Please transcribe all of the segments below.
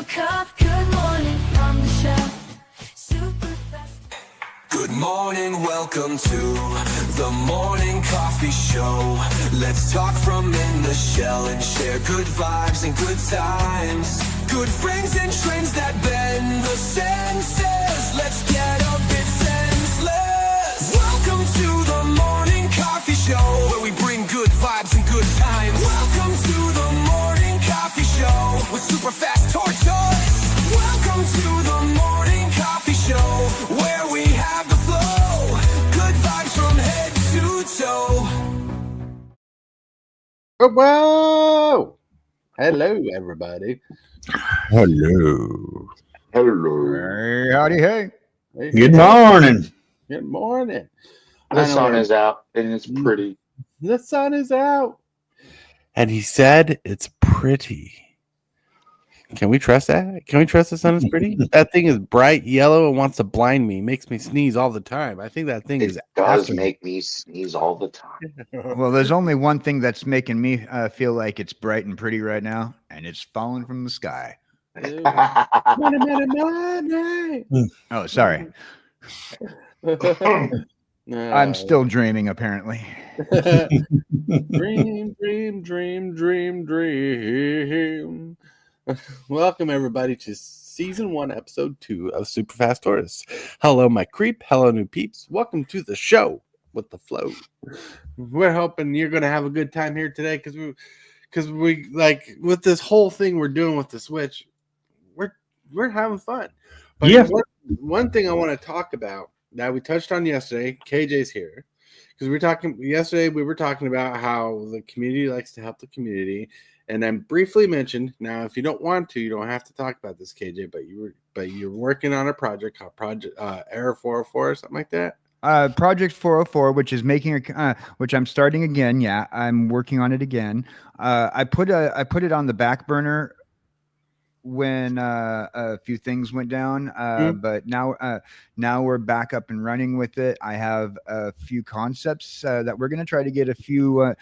your cup. Good morning from the shell. Super fast. Good morning, welcome to the morning coffee show. Let's talk from in the shell and share good vibes and good times. Good friends and trends that bend the senses. Let's get a bit senseless. Welcome to the morning coffee show, where we bring good vibes and good times. Welcome to the morning coffee show with super fast Tortoise. Welcome to the morning coffee show, where we have the flow. Good vibes from head to toe. Whoa! Hello, everybody. Hello. Hey, howdy, hey. Good morning. Good morning. The sun is out and it's pretty. The sun is out. And he said it's pretty. Can we trust that? Can we trust the sun is pretty? That thing is bright yellow and wants to blind me. Makes me sneeze all the time. I think that thing It is does after make me sneeze all the time. Well, there's only one thing that's making me feel like it's bright and pretty right now, and it's falling from the sky. Money. Oh, sorry. I'm still dreaming, apparently. Dream. Welcome, everybody, to Season 1, Episode 2 of Super Fast Tortoise. Hello, my creep. Hello, new peeps. Welcome to the show with the flow. We're hoping you're going to have a good time here today because we like with this whole thing we're doing with the Switch, we're having fun. But yeah. One thing I want to talk about that we touched on yesterday, KJ's here, because we were talking about how the community likes to help the community. And I briefly mentioned, now if you don't want to, you don't have to talk about this, KJ, but you're working on a project called Project Error 404 or something like that. Project 404, which is which I'm starting again. Yeah, I'm working on it again. I put it on the back burner when a few things went down, but now we're back up and running with it. I have a few concepts that we're going to try to get a few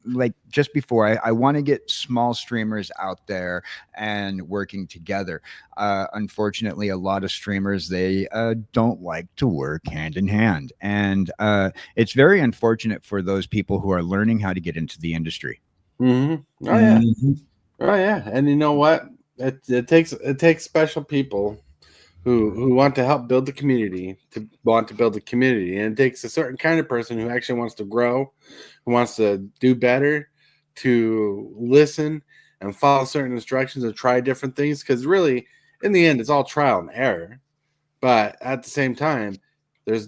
like just before I want to get small streamers out there and working together. Unfortunately, a lot of streamers, they don't like to work hand in hand, and it's very unfortunate for those people who are learning how to get into the industry. Mm-hmm. Oh yeah. Mm-hmm. Oh yeah. And you know what? It takes special people who want to help build the community, and it takes a certain kind of person who actually wants to grow, who wants to do better, to listen and follow certain instructions and try different things, because really in the end it's all trial and error. But at the same time, there's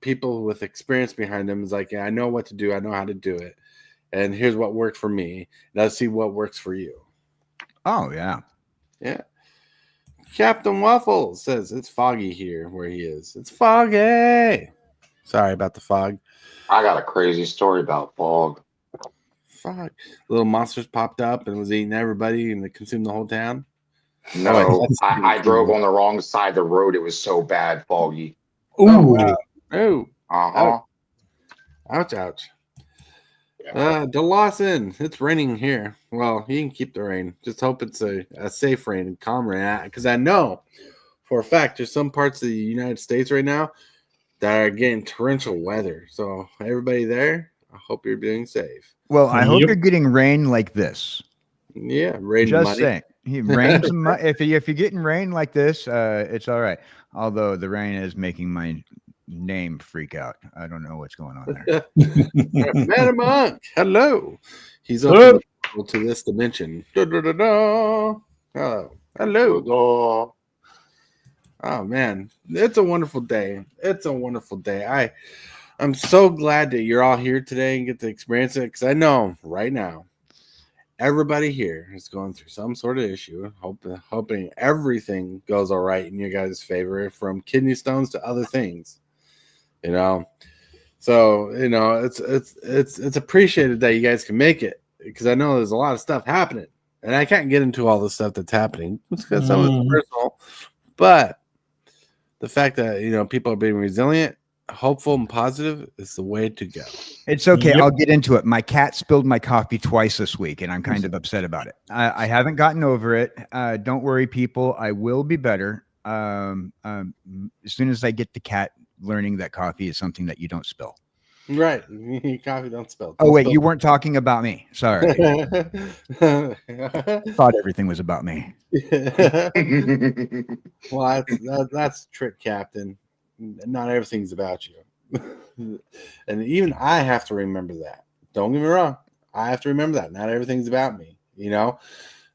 people with experience behind them. It's like, yeah, I know what to do, I know how to do it, and here's what worked for me. Let's see what works for you. Oh yeah. Captain Waffles says it's foggy here where he is. It's foggy. Sorry about the fog. I got a crazy story about fog. Fog. Little monsters popped up and was eating everybody and it consumed the whole town. No, I drove on the wrong side of the road. It was so bad, foggy. Ooh. Oh, wow. Ooh. Uh-huh. Ouch. DeLawson, it's raining here. Well, you can keep the rain. Just hope it's a safe rain and calm rain. Because I know for a fact there's some parts of the United States right now that are getting torrential weather. So everybody there, I hope you're being safe. Well, I hope you're getting rain like this. Yeah, rain. Just saying. Rain some if you're getting rain like this, it's all right. Although the rain is making my name freak out. I don't know what's going on there. Madam Monk, hello. He's up to this dimension. Hello. Oh man, it's a wonderful day. I'm so glad that you're all here today and get to experience it, because I know right now everybody here is going through some sort of issue. Hoping everything goes all right in your guys' favor, from kidney stones to other things. You know, so you know it's appreciated that you guys can make it, because I know there's a lot of stuff happening, and I can't get into all the stuff that's happening because some of it's personal. But the fact that people are being resilient, hopeful and positive is the way to go. It's okay. Yep. I'll get into it. My cat spilled my coffee twice this week, and I'm kind of upset about it. I haven't gotten over it. Don't worry, people. I will be better. As soon as I get the cat learning that coffee is something that you don't spill. Right. Coffee don't spill. Oh, wait, you weren't talking about me. Sorry. Well, Thought everything was about me. that's the trick, Captain. Not everything's about you. And even I have to remember that. Don't get me wrong. I have to remember that. Not everything's about me. You know,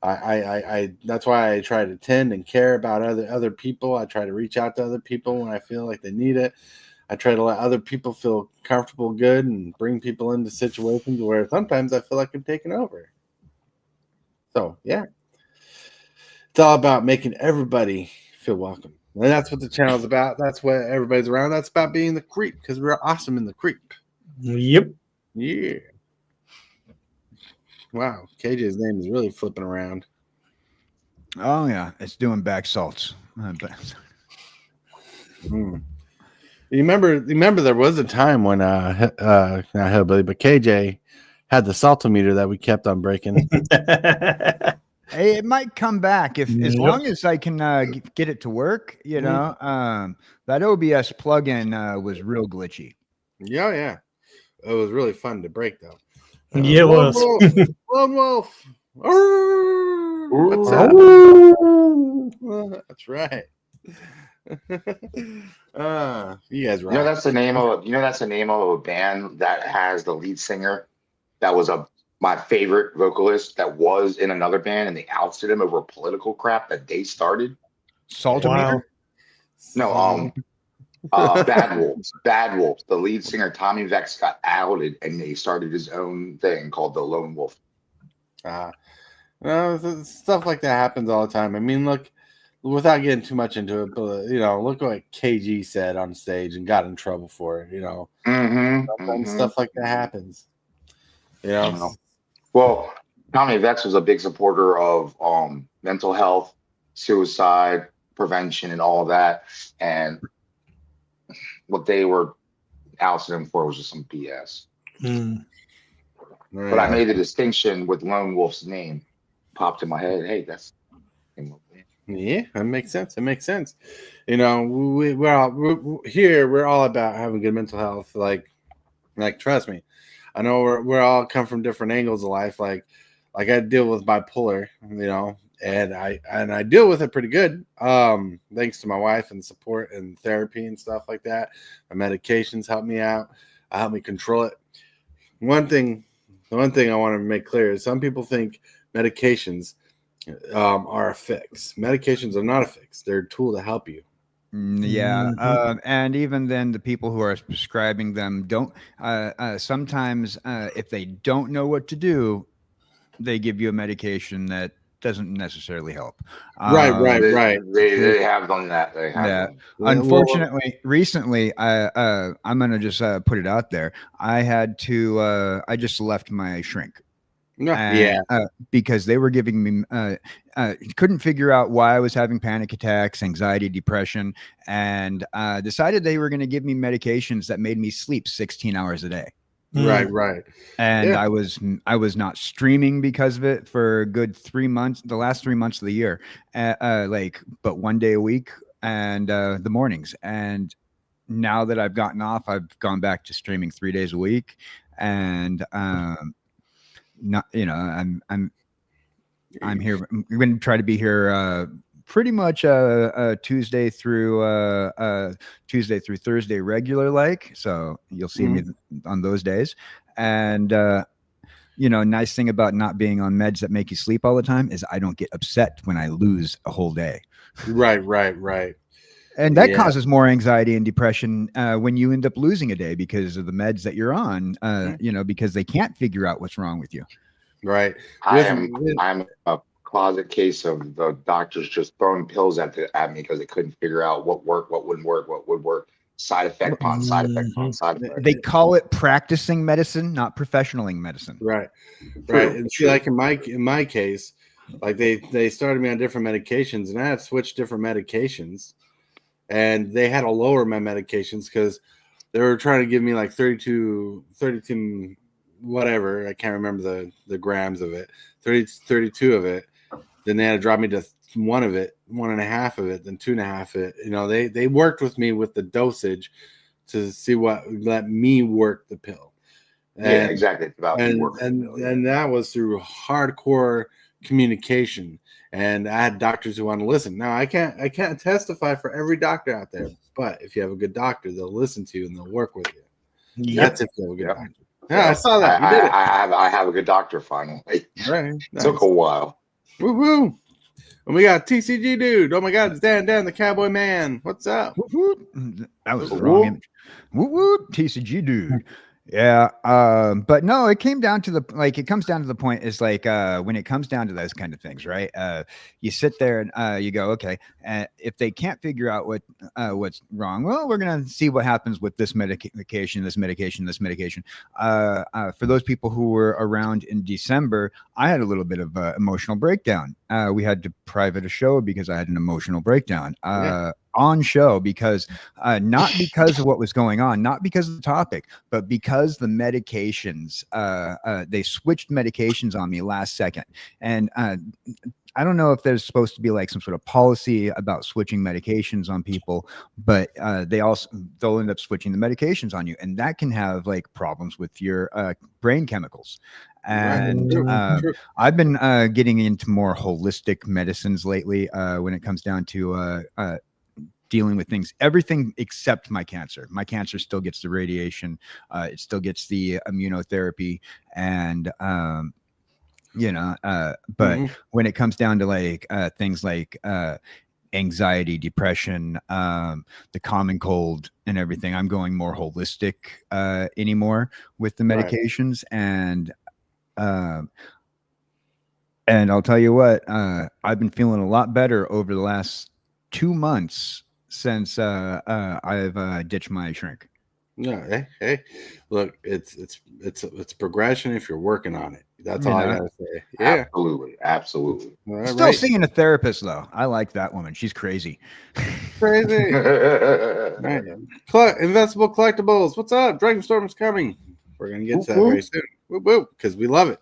I that's why I try to tend and care about other people. I try to reach out to other people when I feel like they need it. I try to let other people feel comfortable, good, and bring people into situations where sometimes I feel like I'm taking over. So, yeah. It's all about making everybody feel welcome. And that's what the channel's about. That's what everybody's around. That's about being the creep, because we're awesome in the creep. Yep. Yeah. Wow. KJ's name is really flipping around. Oh, yeah. It's doing back salts. You remember there was a time when not Hillbilly, but KJ had the saltometer that we kept on breaking. Hey, it might come back as Nope. long as I can get it to work. You know, that OBS plugin was real glitchy. Yeah. It was really fun to break though. Yeah, it was. Lone wolf. Arr! What's up? That's right. You guys right. That's the name of a band that has the lead singer that was my favorite vocalist that was in another band, and they ousted him over political crap that they started. Saltometer? Wow. No, Bad Wolves. The lead singer Tommy Vex got outed, and he started his own thing called the Lone Wolf. Stuff like that happens all the time. I mean, look, without getting too much into it, but look what KG said on stage and got in trouble for it. Stuff like that happens. Well, Tommy Vex was a big supporter of mental health, suicide prevention, and all of that. And what they were ousting him for was just some BS. But I made the distinction with Lone Wolf's name. Popped in my head. Hey, that's. Yeah, that makes sense. It makes sense. We're all about having good mental health. Like trust me, I know we're all come from different angles of life. Like I deal with bipolar, and I deal with it pretty good. Thanks to my wife and support and therapy and stuff like that. My medications help me out. Help me control it. The one thing I want to make clear is some people think medications are a fix. Medications are not a fix. They're a tool to help you. Yeah. And even then, the people who are prescribing them don't sometimes if they don't know what to do, they give you a medication that doesn't necessarily help. Right. They have done that. They have. Yeah. Done. Unfortunately, recently, I'm gonna just put it out there. I had to. I just left my shrink. Because they were giving me couldn't figure out why I was having panic attacks, anxiety, depression, and decided they were going to give me medications that made me sleep 16 hours a day. Right. And I was not streaming because of it for a good 3 months, the last 3 months of the year, but 1 day a week and the mornings. And now that I've gotten off, I've gone back to streaming 3 days a week, and I'm here. I'm going to try to be here pretty much Tuesday through Thursday regular so you'll see me on those days. And nice thing about not being on meds that make you sleep all the time is I don't get upset when I lose a whole day. Right. And that causes more anxiety and depression when you end up losing a day because of the meds that you're on, because they can't figure out what's wrong with you. Right. I'm a closet case of the doctors just throwing pills at me because they couldn't figure out what worked, what wouldn't work, what would work. Side effect upon side effect upon side effect. They call it practicing medicine, not professionaling medicine. Right. And see, like in my case, like they started me on different medications, and I had to switch different medications, and they had to lower my medications because they were trying to give me like 32 whatever. I can't remember the grams of it. 32 of it. Then they had to drop me to one of it, 1.5 of it, then 2.5 of it. You know, they worked with me with the dosage to see what let me work the pill. Yeah, exactly. It's about and that was through hardcore communication. And I had doctors who want to listen. Now I can't testify for every doctor out there, but if you have a good doctor, they'll listen to you and they'll work with you. That's if you have a good doctor. Yeah, I saw that. You did it. I have a good doctor finally. Right. Nice. Took a while. Woo woo. And we got TCG dude. Oh my God, it's Dan the Cowboy Man. What's up? Whoop, whoop. That was the wrong image. Whoop whoop. TCG dude. Yeah. But no, it came down to it comes down to the point is like when it comes down to those kind of things, right? You sit there and you go, okay, if they can't figure out what's wrong, well, we're gonna see what happens with this medication. For those people who were around in December, I had a little bit of emotional breakdown. We had to private a show because I had an emotional breakdown. On show because not because of what was going on, not because of the topic, but because the medications, they switched medications on me last second. And I don't know if there's supposed to be like some sort of policy about switching medications on people, but they'll end up switching the medications on you. And that can have like problems with your brain chemicals. And I've been getting into more holistic medicines lately when it comes down to dealing with everything except my cancer. My cancer still gets the radiation. It still gets the immunotherapy and, but when it comes down to like things like anxiety, depression, the common cold and everything, I'm going more holistic anymore with the medications. And I'll tell you what, I've been feeling a lot better over the last 2 months since I've ditched my shrink. Yeah, hey, look, it's progression if you're working on it. That's all I gotta say. Yeah, absolutely. Still seeing a therapist though. I like that woman. She's crazy. Crazy. Right. Investable collectibles. What's up? Dragonstorm is coming. We're gonna get to that very soon. Whoop whoop, because we love it.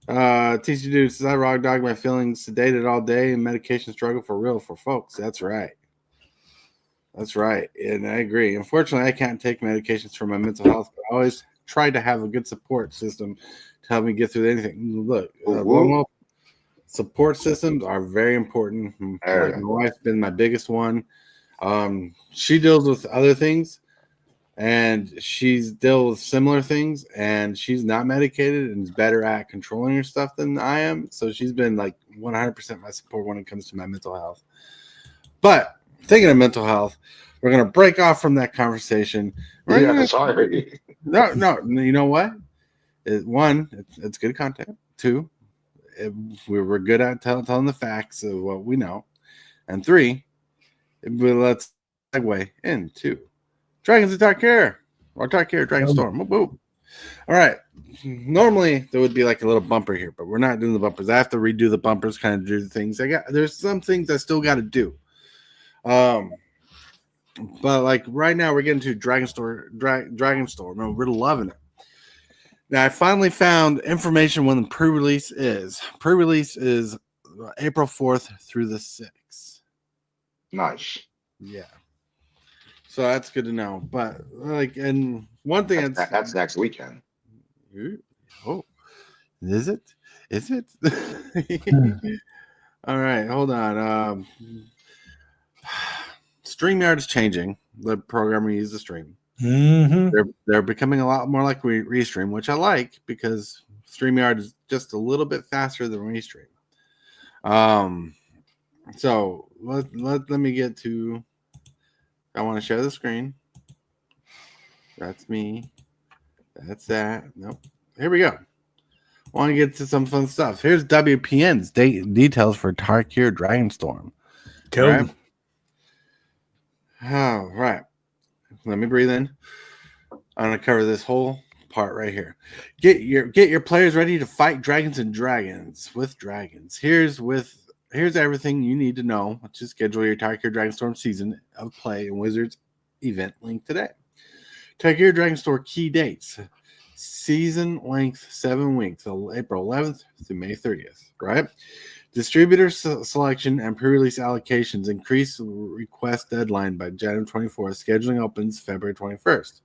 TC Dude says I rock dog my feelings, sedated all day, and medication struggle for real for folks. That's right. That's right. And I agree. Unfortunately, I can't take medications for my mental health, but I always try to have a good support system to help me get through anything. Look, support systems are very important. Like my wife's been my biggest one. She deals with other things, and she's dealt with similar things, and she's not medicated and is better at controlling her stuff than I am. So she's been like 100% my support when it comes to my mental health. But thinking of mental health, we're going to break off from that conversation. Sorry. No. You know what? It's good content. 2, we're good at telling the facts of what we know. And 3, let's segue into Dragons of Tarkir or Tarkir Dragonstorm. Whoop, whoop. All right. Normally there would be like a little bumper here, but we're not doing the bumpers. I have to redo the bumpers, kind of do the things. There's some things I still got to do. But like right now we're getting to Dragonstorm, and we're loving it. Now I finally found information when the pre-release is. Pre-release is April 4th through the 6th. Nice. Yeah. So that's good to know. But like, and one thing that's next weekend. Oh, is it? Is it? All right, hold on. StreamYard is changing the program we use to stream. They're becoming a lot more like Restream, which I like because StreamYard is just a little bit faster than Restream. So let me get to. I want to share the screen. That's me. That's that. Nope. Here we go. I want to get to some fun stuff. Here's WPN's details for Tarkir Dragonstorm. Cool. All right. Let me breathe in. I'm going to cover this whole part right here. Get your players ready to fight dragons and dragons with dragons. Here's everything you need to know to schedule your Tarkir Dragonstorm season of play and Wizards event link today. Tarkir Dragonstorm key dates. Season length 7 weeks, April 11th through May 30th, right? Distributor selection and pre-release allocations increase request deadline by January 24th. Scheduling opens February 21st.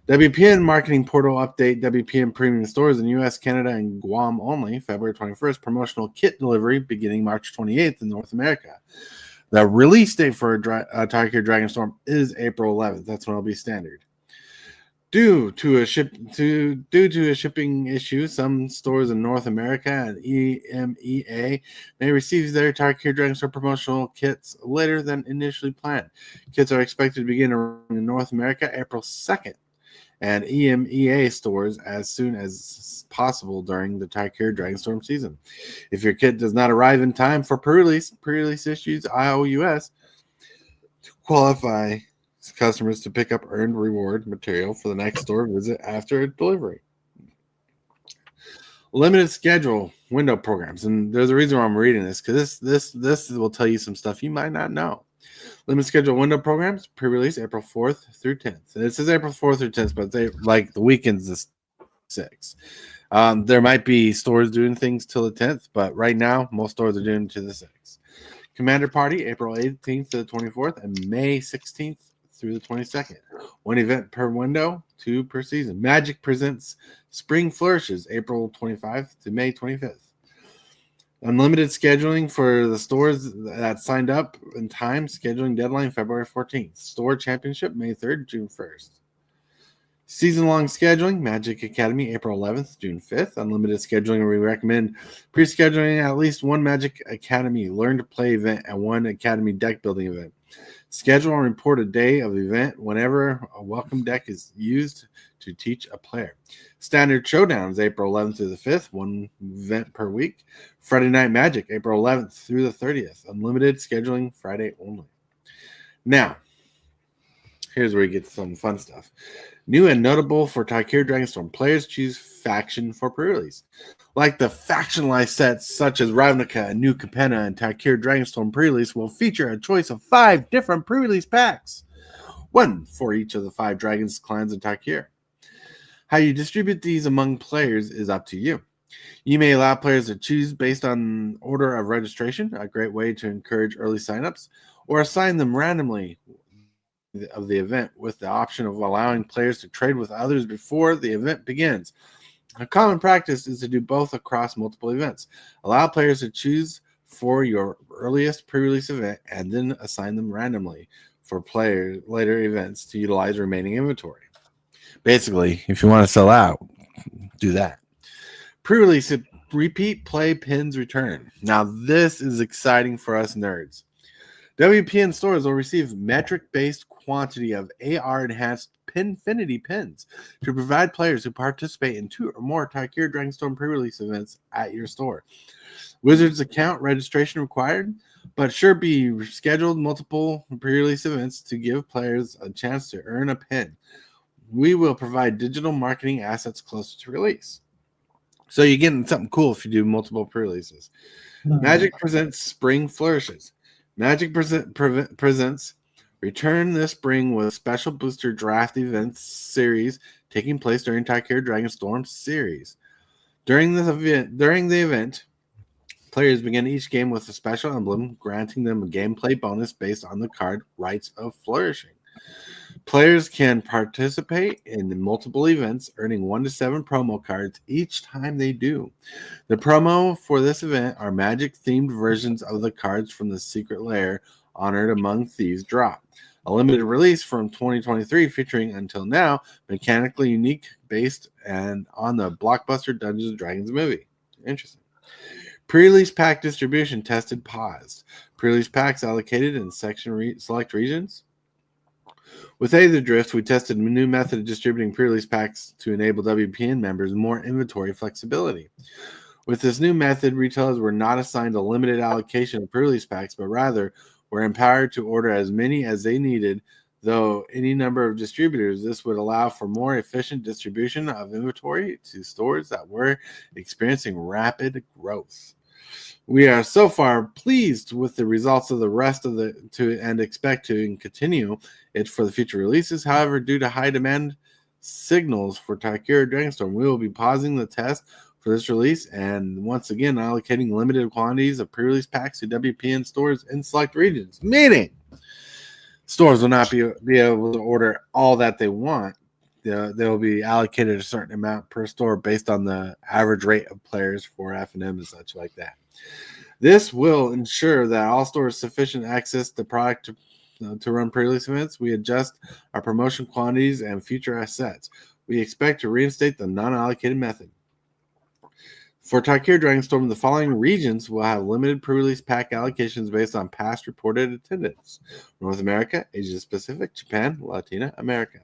WPN marketing portal update. WPN premium stores in U.S., Canada, and Guam only. February 21st. Promotional kit delivery beginning March 28th in North America. The release date for Tarkir Dragonstorm is April 11th. That's when it'll be standard. Due to a shipping issue, some stores in North America and EMEA may receive their Tarkir Dragonstorm promotional kits later than initially planned. Kits are expected to begin in North America April 2nd, and EMEA stores as soon as possible during the Tarkir Dragonstorm season. If your kit does not arrive in time for pre-release issues IOUS to qualify customers to pick up earned reward material for the next store visit after delivery. Limited schedule window programs, and there's a reason why I'm reading this, because this will tell you some stuff you might not know. Limited schedule window programs, pre-release April 4th through 10th. And it says April 4th through 10th, but they like the weekends is 6th. There might be stores doing things till the 10th, but right now most stores are doing to the 6th. Commander Party April 18th to the 24th and May 16th through the 22nd. 1 event per window, 2 per season. Magic presents Spring Flourishes April 25th to May 25th. Unlimited scheduling for the stores that signed up in time. Scheduling deadline February 14th. Store Championship May 3rd, June 1st. Season-long scheduling, Magic Academy April 11th, June 5th. Unlimited scheduling, we recommend pre-scheduling at least 1 Magic Academy Learn to Play event and 1 Academy deck building event. Schedule and report a day of event whenever a welcome deck is used to teach a player. Standard Showdowns April 11th through the 5th, 1 event per week. Friday Night Magic April 11th through the 30th. Unlimited scheduling Friday only. Now, here's where you get some fun stuff. New and notable for Tarkir Dragonstorm, players choose faction for pre-release. Like the factionalized sets such as Ravnica and New Capenna and Tarkir Dragonstorm pre-release will feature a choice of 5 different pre-release packs. 1 for each of the 5 dragons, clans, and Tarkir. How you distribute these among players is up to you. You may allow players to choose based on order of registration, a great way to encourage early signups, or assign them randomly of the event with the option of allowing players to trade with others before the event begins. A common practice is to do both across multiple events. Allow players to choose for your earliest pre-release event and then assign them randomly for later events to utilize remaining inventory. Basically, if you want to sell out, do that. Pre-release repeat play pins return. Now this is exciting for us nerds. WPN stores will receive metric-based quantity of AR-enhanced Pinfinity pins to provide players who participate in 2 or more Tarkir Dragonstorm pre-release events at your store. Wizards account registration required, but sure be scheduled multiple pre-release events to give players a chance to earn a pin. We will provide digital marketing assets closer to release. So you're getting something cool if you do multiple pre-releases. Magic presents Spring Flourishes. Magic presents Return this spring with special booster draft events series taking place during Tarkir Dragonstorm series. During the event, players begin each game with a special emblem, granting them a gameplay bonus based on the card Rites of Flourishing. Players can participate in multiple events, earning 1 to 7 promo cards each time they do. The promo for this event are Magic-themed versions of the cards from the Secret Lair Honored Among Thieves drop. A limited release from 2023 featuring until now mechanically unique based and on the blockbuster Dungeons & Dragons movie. Interesting. Pre-release pack distribution tested paused. Pre-release packs allocated in select regions. With Aether we tested a new method of distributing pre-release packs to enable WPN members more inventory flexibility. With this new method, retailers were not assigned a limited allocation of pre-release packs, but rather were empowered to order as many as they needed, though any number of distributors. This would allow for more efficient distribution of inventory to stores that were experiencing rapid growth. We are so far pleased with the results of the rest of and expect to continue it for the future releases. However, due to high demand signals for Tarkir Dragonstorm, we will be pausing the test for this release and once again allocating limited quantities of pre-release packs to WPN stores in select regions. Meaning, stores will not be able to order all that they want. They will be allocated a certain amount per store based on the average rate of players for F&M and such like that. This will ensure that all stores sufficient access to product to run pre-release events. We adjust our promotion quantities and future assets. We expect to reinstate the non-allocated method. For Tarkir Dragonstorm, the following regions will have limited pre-release pack allocations based on past reported attendance: North America, Asia Pacific, Japan, Latin America.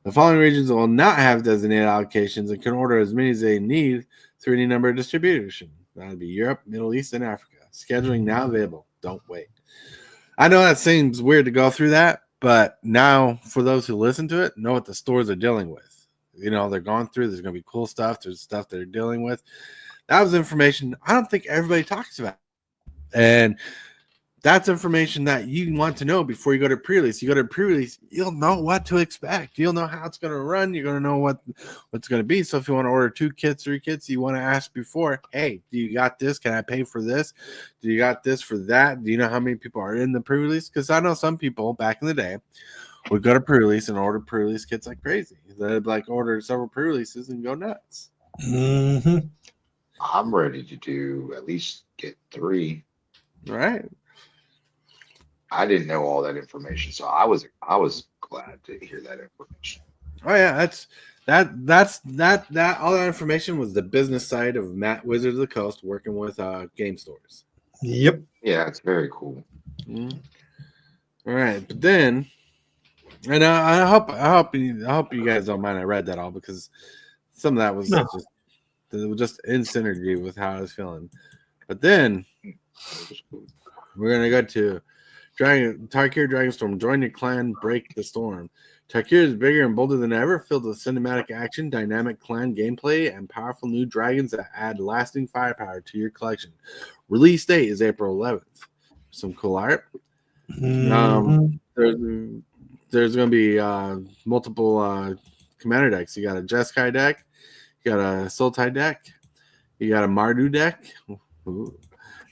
The following regions will not have designated allocations and can order as many as they need through any number of distribution. That would be Europe, Middle East, and Africa. Scheduling now available. Don't wait. I know that seems weird to go through that, but now for those who listen to it, know what the stores are dealing with. You know, they're going through. There's going to be cool stuff. There's stuff they're dealing with. That was information I don't think everybody talks about. And that's information that you want to know before you go to pre-release. You go to pre-release, you'll know what to expect. You'll know how it's going to run. You're going to know what's going to be. So if you want to order 2 kits, 3 kits, you want to ask before, hey, do you got this? Can I pay for this? Do you got this for that? Do you know how many people are in the pre-release? Because I know some people back in the day would go to pre-release and order pre-release kits like crazy. They'd like order several pre-releases and go nuts. Mm-hmm. I'm ready to do at least get 3. Right. I didn't know all that information, so I was glad to hear that information. Oh yeah, that's all that information was the business side of Matt Wizard of the Coast working with game stores. Yep. Yeah, it's very cool. Mm-hmm. All right, but then, and I hope you guys don't mind I read that all because some of that was just in synergy with how I was feeling. But then we're gonna go to Tarkir Dragonstorm. Join your clan, break the storm. Tarkir is bigger and bolder than ever, filled with cinematic action, dynamic clan gameplay, and powerful new dragons that add lasting firepower to your collection. Release date is April 11th. Some cool art. Mm-hmm. There's going to be multiple commander decks. You got a Jeskai deck, you got a Sultai deck, you got a Mardu deck. Ooh.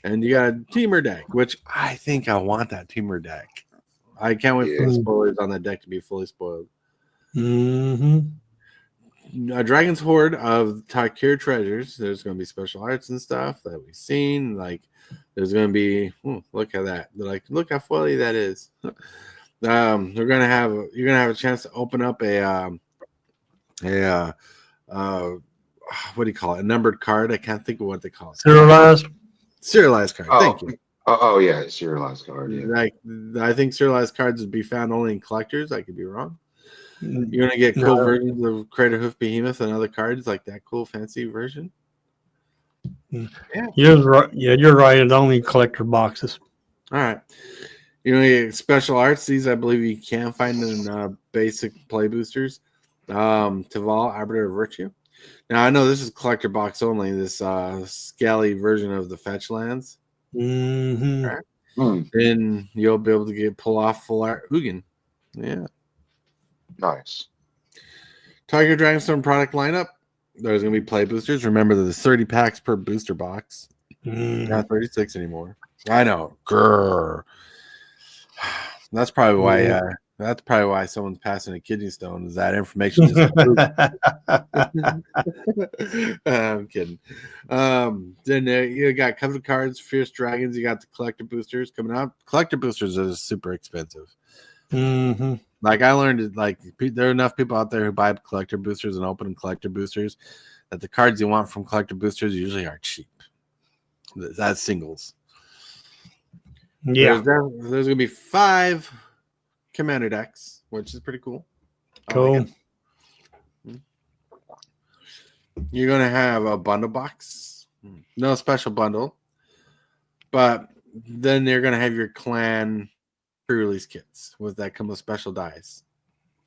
And you got a Teamer deck, which I think I want that Teamer deck. I can't wait for the spoilers on that deck to be fully spoiled. Mm-hmm. A Dragon's Hoard of Tarkir treasures. There's going to be special arts and stuff that we've seen. Like, there's going to be, look at that. They're like, look how foily that is. You're going to have a chance to open up a what do you call it? A numbered card. I can't think of what they call it. Serialized card. Thank you. Oh yeah, serialized card. Yeah. Like, I think serialized cards would be found only in collectors. I could be wrong. You're gonna get cool versions of Crater Hoof Behemoth and other cards like that cool fancy version. Yeah, you're right. Yeah, you're right. It's only collector boxes. All right. You're gonna get special arts. These I believe you can find in basic play boosters. Tival, Arbiter of Virtue. Now I know this is collector box only. This scaly version of the fetch lands. Mm-hmm. Right. Then you'll be able to pull off full art Ugin. Yeah. Nice. Tarkir Dragonstorm product lineup. There's gonna be play boosters. Remember, there's 30 packs per booster box. Not 36 anymore. I know. Grrr. That's probably why. That's probably why someone's passing a kidney stone. Is that information? I'm kidding. Then you got coveted cards, fierce dragons. You got the collector boosters coming out. Collector boosters are super expensive. Mm-hmm. Like I learned, like there are enough people out there who buy collector boosters and open collector boosters that the cards you want from collector boosters usually are cheap. That's singles. Yeah, there's gonna be 5 commander decks, which is pretty cool. Cool. You're gonna have a bundle box, no special bundle, but then you're gonna have your clan pre-release kits with that come with special dice.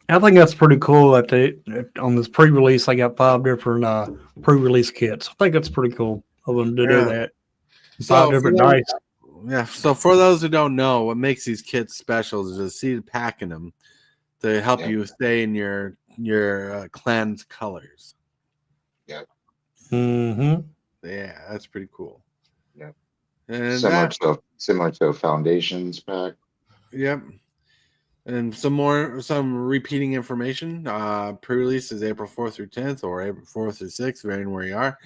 I think that's pretty cool that they on this pre-release they got 5 different pre-release kits. I think that's pretty cool of them to do that. 5 different dice. Yeah. So for those who don't know, what makes these kits special is the seed packing them to help you stay in your clan's colors. Yeah. Mm-hmm. Yeah, that's pretty cool. Yeah. And Similar to a foundations pack. Yep. And some repeating information. Pre-release is April 4th through 10th or April 4th through 6th, depending where you are.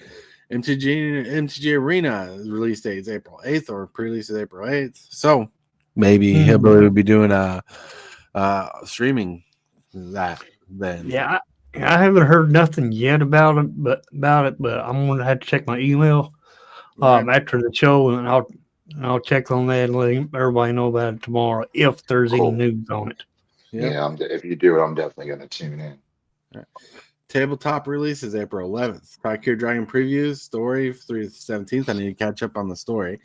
MTG Arena release date is April 8th or pre-release is April 8th. So maybe Hillbilly will be doing a streaming that then. Yeah, I haven't heard nothing yet about it, but I'm gonna have to check my email after the show, and I'll check on that and let everybody know about it tomorrow if there's any news on it. Yep. Yeah, if you do it, I'm definitely gonna tune in. Right. Tabletop release is April 11th. Tarkir Dragon previews story through the 17th. I need to catch up on the story.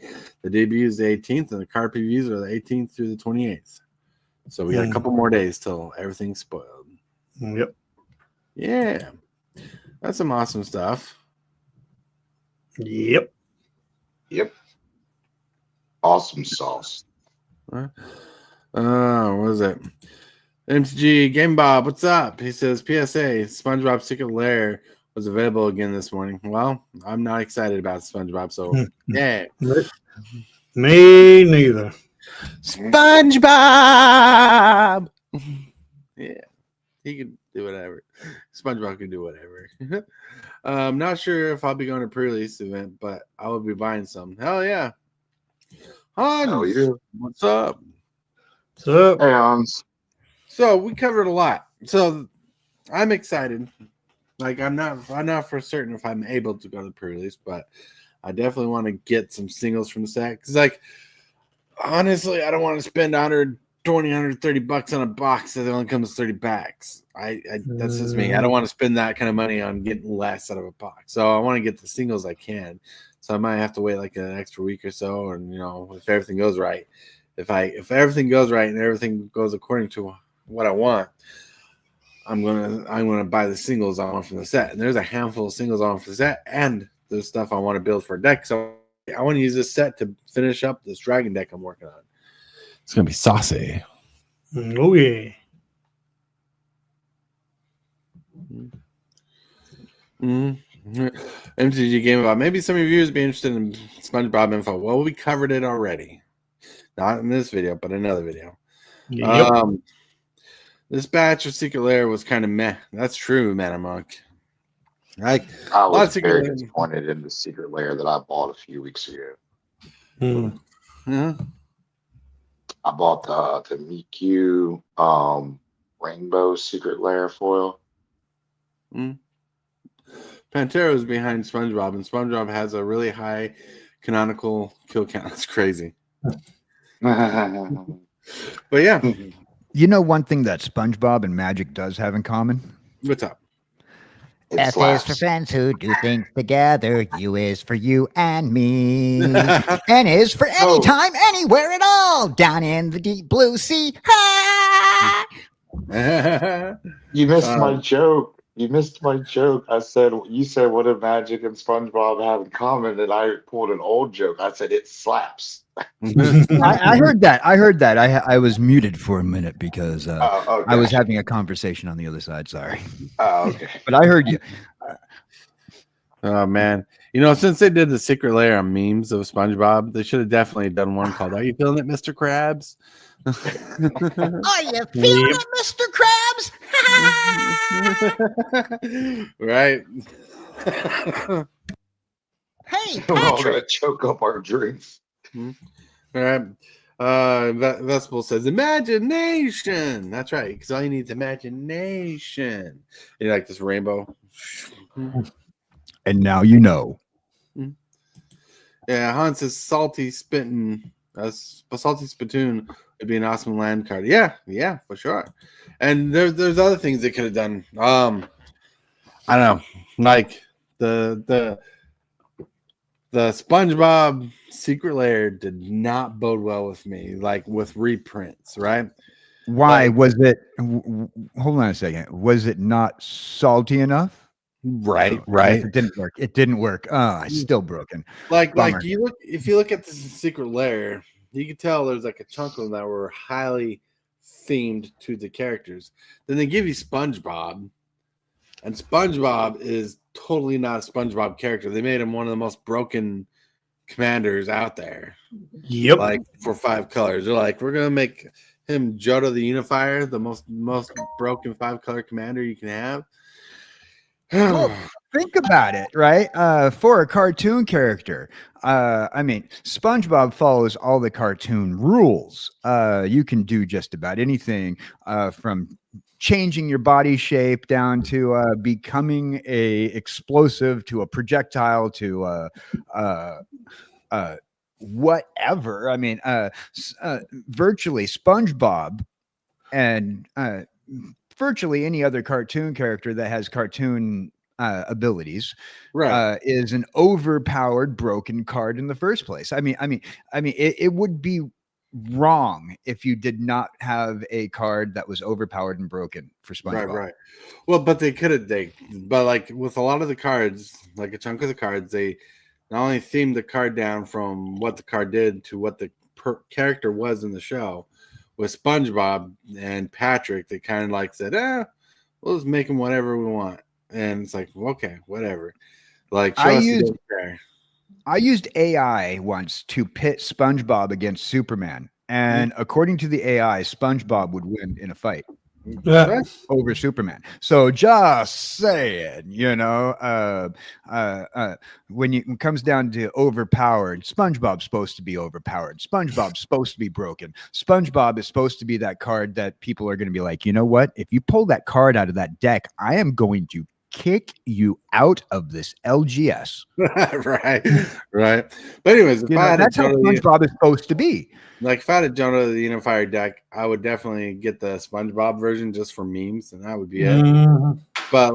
The debut is the 18th, and the card previews are the 18th through the 28th. So we got a couple more days till everything's spoiled. Yep. Yeah, that's some awesome stuff. Yep. Awesome sauce. What is it? MTG Game Bob, what's up? He says PSA SpongeBob Secret Lair was available again this morning. Well, I'm not excited about SpongeBob, so yeah. Me neither. SpongeBob. Yeah, he can do whatever. SpongeBob can do whatever. I'm not sure if I'll be going to pre-release event, but I will be buying some. Hell yeah. Hans, Hell yeah. what's up? What's up? Hey, Hans. So we covered a lot. So I'm excited. Like I'm not for certain if I'm able to go to the pre-release, but I definitely want to get some singles from the set. Because like honestly, I don't want to spend $120, $130 on a box that only comes 30 packs. That's just me. I don't want to spend that kind of money on getting less out of a box. So I want to get the singles I can. So I might have to wait like an extra week or so, and if everything goes right. If everything goes right and everything goes according to what I want, I'm gonna buy the singles I want from the set. And there's a handful of singles I want for the set, and there's stuff I want to build for a deck. So I want to use this set to finish up this dragon deck I'm working on. It's gonna be saucy. Oh yeah. MTG Game About. Maybe some of you would be interested in SpongeBob info. Well, we covered it already. Not in this video, but another video. Yep. This batch of Secret Lair was kind of meh. That's true, Metamonk. I was very disappointed in the Secret Lair that I bought a few weeks ago. Yeah. I bought the Miku Rainbow Secret Lair foil. Pantera is behind SpongeBob, and SpongeBob has a really high canonical kill count. It's crazy. But yeah. One thing that SpongeBob and Magic does have in common? What's up? F is for friends who do things together. U is for you and me. N is for anytime, anywhere at all. Down in the deep blue sea. You missed my joke. You missed my joke. You said, what do Magic and SpongeBob have in common? And I pulled an old joke. I said, it slaps. I heard that. I was muted for a minute because okay. I was having a conversation on the other side. Sorry. Oh, okay. But I heard you. Oh, man. Since they did the Secret Lair on memes of SpongeBob, they should have definitely done one called Are You Feeling It, Mr. Krabs? Are you feeling it, Mr. Krabs? Right. Hey, We're all Patrick. gonna choke up our drinks. All right. Vespel says imagination. That's right, because all you need is imagination. You like this rainbow? And now you know. Yeah, Hans says salty spittoon would be an awesome land card. Yeah, for sure. And there's other things they could have done. I don't know, like the SpongeBob Secret Lair did not bode well with me, like with reprints, right? Why was it? Hold on a second. Was it not salty enough? Right, I right. guess it didn't work. It didn't work. Oh, it's still broken. Like Bummer. if you look at the secret lair, you can tell there's like a chunk of them that were highly themed to the characters. Then they give you SpongeBob, and SpongeBob is totally not a SpongeBob character. They made him one of the most broken commanders out there. Yep. Like for 5 colors. They're like, we're gonna make him Jodo the Unifier, the most broken 5-color commander you can have. Well, think about it, right? For a cartoon character, I mean, SpongeBob follows all the cartoon rules. You can do just about anything, from changing your body shape down to becoming a explosive to a projectile to whatever. I mean, virtually SpongeBob and virtually any other cartoon character that has cartoon abilities Right. is an overpowered broken card in the first place. I mean, it would be wrong if you did not have a card that was overpowered and broken for SpongeBob. Right. Well, but but like with a lot of the cards, like a chunk of the cards, they not only themed the card down from what the card did to what the character was in the show. With SpongeBob and Patrick, they kind of like said, we'll just make him whatever we want. And it's like, okay, whatever. Like, I used AI once to pit SpongeBob against Superman. And according to the AI, SpongeBob would win in a fight over Superman. So just saying, when it comes down to overpowered, SpongeBob's supposed to be overpowered. SpongeBob's supposed to be broken. SpongeBob is supposed to be that card that people are going to be like, you know what? If you pull that card out of that deck, I am going to kick you out of this LGS. right. But anyways, that's how SpongeBob is supposed to be. Like if I had a Jodo the Unifier deck, I would definitely get the SpongeBob version just for memes, and that would be it. But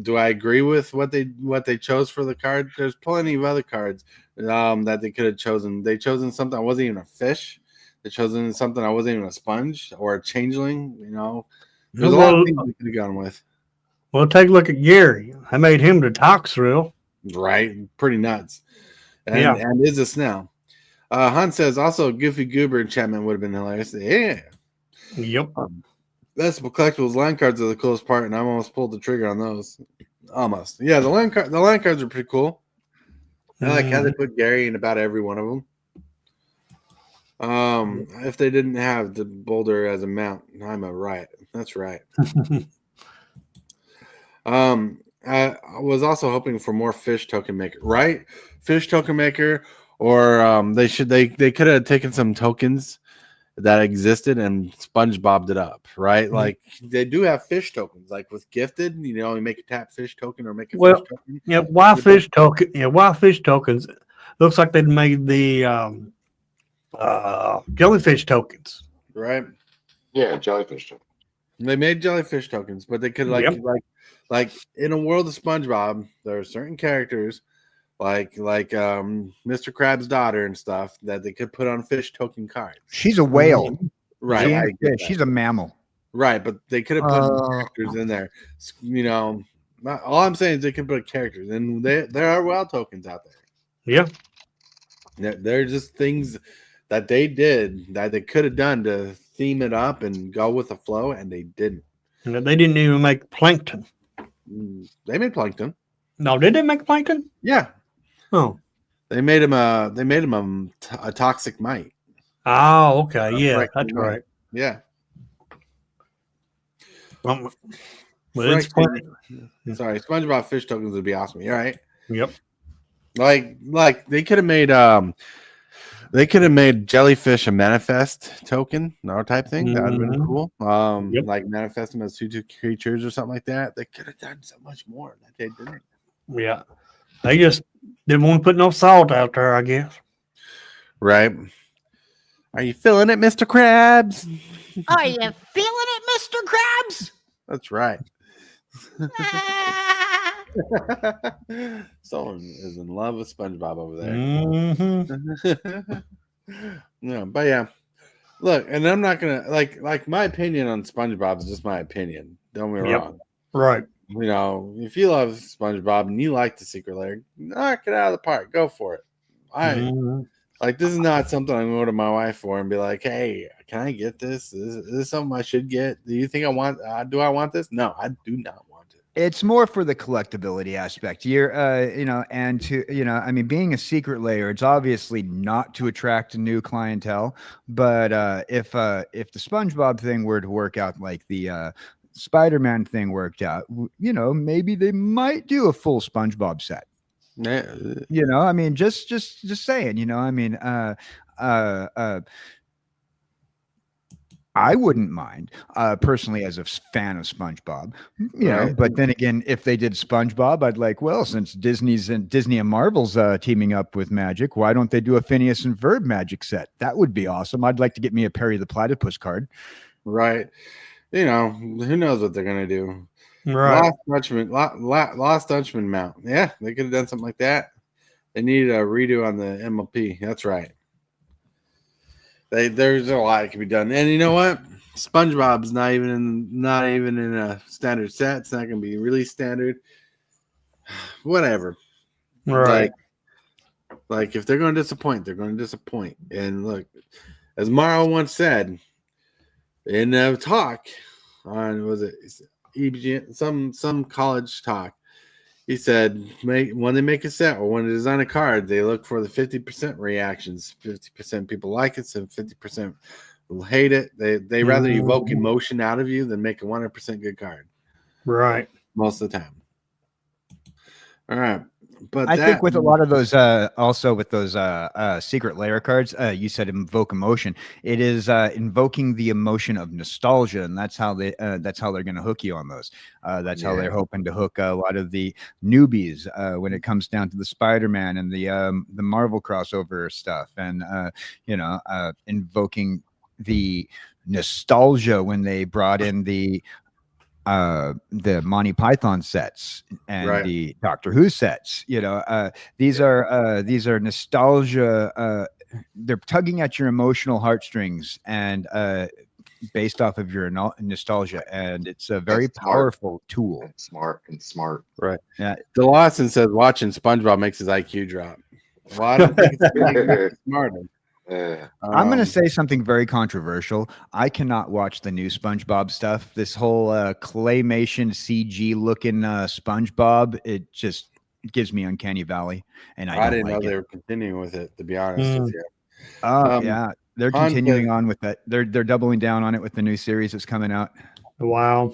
do I agree with what they chose for the card? There's plenty of other cards that they could have chosen. They chosen something that wasn't even a fish. They chosen something that wasn't even a sponge or a changeling. There's a lot of things we could have gone with. Well, take a look at Gary. I made him the Toxrill. Right, pretty nuts. And is this now? Hunt says also Goofy Goober enchantment would have been hilarious. Yeah. Yep. Vegetable collectibles line cards are the coolest part, and I almost pulled the trigger on those. Almost. Yeah, the line cards are pretty cool. I like how they put Gary in about every one of them. If they didn't have the boulder as a mount, I'm a riot. That's right. I was also hoping for more fish token maker, right? Fish token maker, or they could have taken some tokens that existed and SpongeBobbed it up, right? Like they do have fish tokens, like with gifted, you make a tap fish token or make a fish token. Yeah, why fish token? Yeah, why fish tokens? Looks like they'd made the jellyfish tokens, right? Yeah, jellyfish tokens. They made jellyfish tokens, but they could like in a world of SpongeBob, there are certain characters like Mr. Krabs' daughter and stuff that they could put on fish token cards. She's a whale, right? She's a mammal, right? But they could have put characters in there. All I'm saying is they could put characters, and there are WoW tokens out there. Yeah, they're just things that they did that they could have done to theme it up and go with the flow, and they didn't. And they didn't even make plankton. They made plankton. No, did they make plankton? Yeah. Oh, they made him a toxic mite. Oh, okay. Yeah, that's right. Yeah. Well, it's funny. Sorry, SpongeBob fish tokens would be awesome. You're right. Yep. Like they could have made jellyfish a manifest token, type thing. That would have been cool. Like manifest them as 2/2 creatures or something like that. They could have done so much more that they didn't. Yeah. They just didn't want to put no salt out there, I guess. Right. Are you feeling it, Mr. Krabs? Are you feeling it, Mr. Krabs? That's right. Someone is in love with SpongeBob over there. No, but yeah. Look, and I'm not gonna like my opinion on SpongeBob is just my opinion. Don't get me wrong. Right. You know, if you love SpongeBob and you like the Secret Lair, knock it out of the park. Go for it. Like, this is not something I'm going to go to my wife for and be like, hey, can I get this? Is this something I should get? Do you think I want? Do I want this? No, I do not want it. It's more for the collectability aspect. You're, and to, I mean, being a secret layer, it's obviously not to attract a new clientele. But if the SpongeBob thing were to work out like the Spider-Man thing worked out, maybe they might do a full SpongeBob set. Yeah. I mean, just saying. I mean, I wouldn't mind personally as a fan of SpongeBob, but then again, if they did SpongeBob, I'd like, well, since Disney and Marvel's teaming up with Magic, why don't they do a Phineas and Ferb Magic set? That would be awesome. I'd like to get me a Perry the Platypus card. Right. Who knows what they're going to do. Right. Lost Dutchman mount. Yeah, they could have done something like that. They need a redo on the MLP. That's right. There's a lot that can be done, and you know what? SpongeBob's not even in a standard set. It's not going to be really standard. Whatever. Right. Like if they're going to disappoint, they're going to disappoint. And look, as Morrow once said in a talk on some college talk, he said, when they make a set or when they design a card, they look for the 50% reactions. 50% people like it, so 50% will hate it. They rather evoke emotion out of you than make a 100% good card. Right. Most of the time. All right. But I think with a lot of those, also with those secret layer cards, you said invoke emotion. It is invoking the emotion of nostalgia, and that's how they're going to hook you on those. That's how they're hoping to hook a lot of the newbies when it comes down to the Spider-Man and the Marvel crossover stuff, and invoking the nostalgia when they brought in the Monty Python sets and the Doctor Who sets. These are nostalgia. They're tugging at your emotional heartstrings and based off of your nostalgia, and it's a very powerful tool. And smart. Right. Yeah. DeLawson says watching SpongeBob makes his IQ drop. Well, I don't think it's smarter. I'm going to say something very controversial. I cannot watch the new SpongeBob stuff. This whole claymation CG looking SpongeBob, it just gives me uncanny valley, and I didn't know they were continuing with it. To be honest with you, yeah, they're continuing on with that. They're doubling down on it with the new series that's coming out. Wow.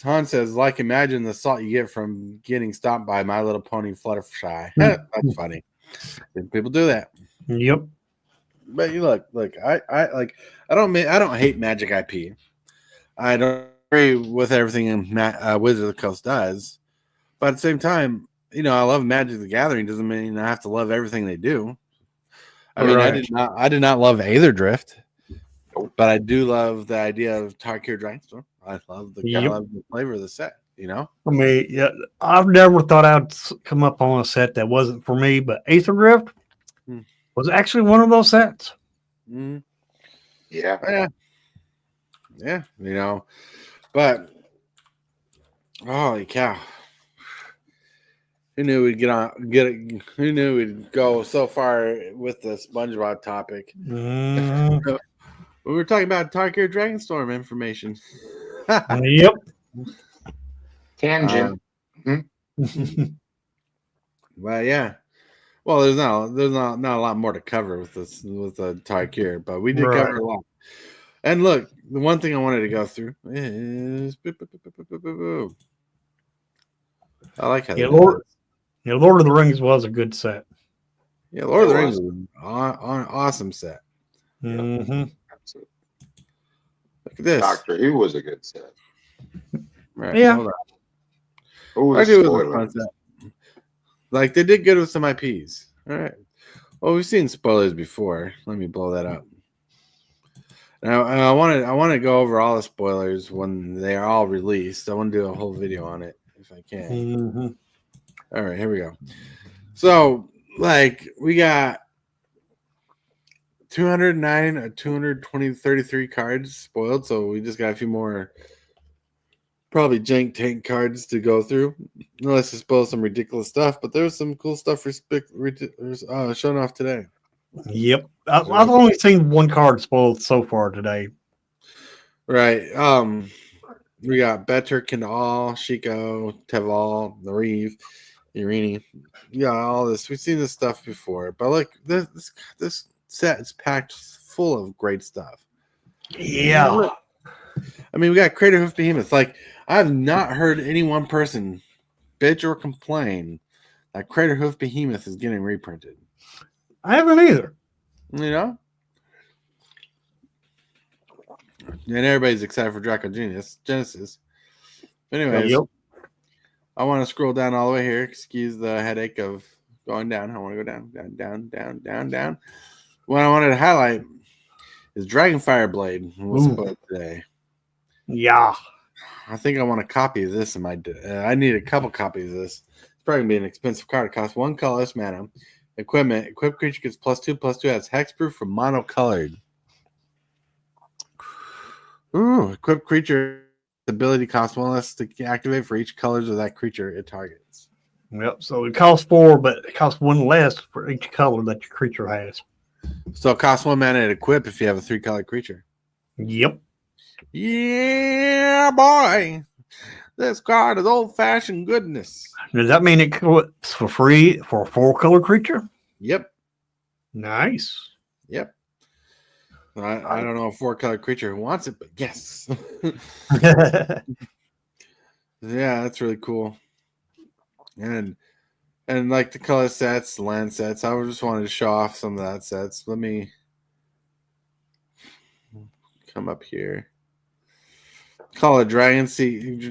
Han says, imagine the salt you get from getting stopped by My Little Pony Fluttershy. That's funny. People do that. Yep. But you look, I don't hate Magic IP. I don't agree with everything Wizard of the Coast does. But at the same time, I love Magic the Gathering. Doesn't mean I have to love everything they do. I mean, I did not love Aether Drift, but I do love the idea of Tarkir Dragonstorm. I love the flavor of the set. I mean, yeah, I've never thought I'd come up on a set that wasn't for me, but Aether Drift was actually one of those sets. Yeah. But holy cow. Who knew who knew we'd go so far with the SpongeBob topic? We were talking about Tarkir Dragonstorm information. Yep. Tangent. But yeah. Well, there's not a lot more to cover with the Tarkir, but we did cover a lot. And look, the one thing I wanted to go through is I like how Lord of the Rings was a good set. Yeah, Lord of the Rings was an awesome set. Mm-hmm. Look at this. Doctor Who was a good set. Right, yeah. Doctor Who was a fun set. Like they did good with some IPs. All right. Well, we've seen spoilers before. Let me blow that up. Now I want to go over all the spoilers when they are all released. I want to do a whole video on it if I can. Mm-hmm. All right, here we go. So, we got 209, 220, 33 cards spoiled. So we just got a few more probably jank tank cards to go through, unless you spoil some ridiculous stuff. But there's some cool stuff showing off today. Yep. I've only seen one card spoiled so far today. Right. We got Better, Kendall, Chico, Teval, Nariv, Irini. Yeah, all this. We've seen this stuff before, but like this set is packed full of great stuff. Yeah. I mean, we got Crater Hoof Behemoth. Like, I've not heard any one person bitch or complain that Crater Hoof Behemoth is getting reprinted. I haven't either. You know? And everybody's excited for Draco Genesis. Anyways, Yep. I want to scroll down all the way here. Excuse the headache of going down. I want to go down. What I wanted to highlight is Dragonfire Blade was put today. Yeah. I think I want a copy of this in my. I need a couple copies of this. It's probably gonna be an expensive card. It costs 1 colorless mana. Equipment. Equipped creature gets +2/+2. Has hexproof for monocolored. Ooh, equipped creature ability costs 1 less to activate for each colors of that creature it targets. Yep. So it costs 4, but it costs 1 less for each color that your creature has. So it costs 1 mana to equip if you have a 3-color creature. Yep. Yeah, boy. This card is old-fashioned goodness. Does that mean it costs for free for a 4-color creature? Yep. Nice. Yep. I don't know a 4-color creature who wants it, but yes. Yeah, that's really cool. And like the color sets, land sets, I just wanted to show off some of that sets. Let me come up here. Call it Dragon.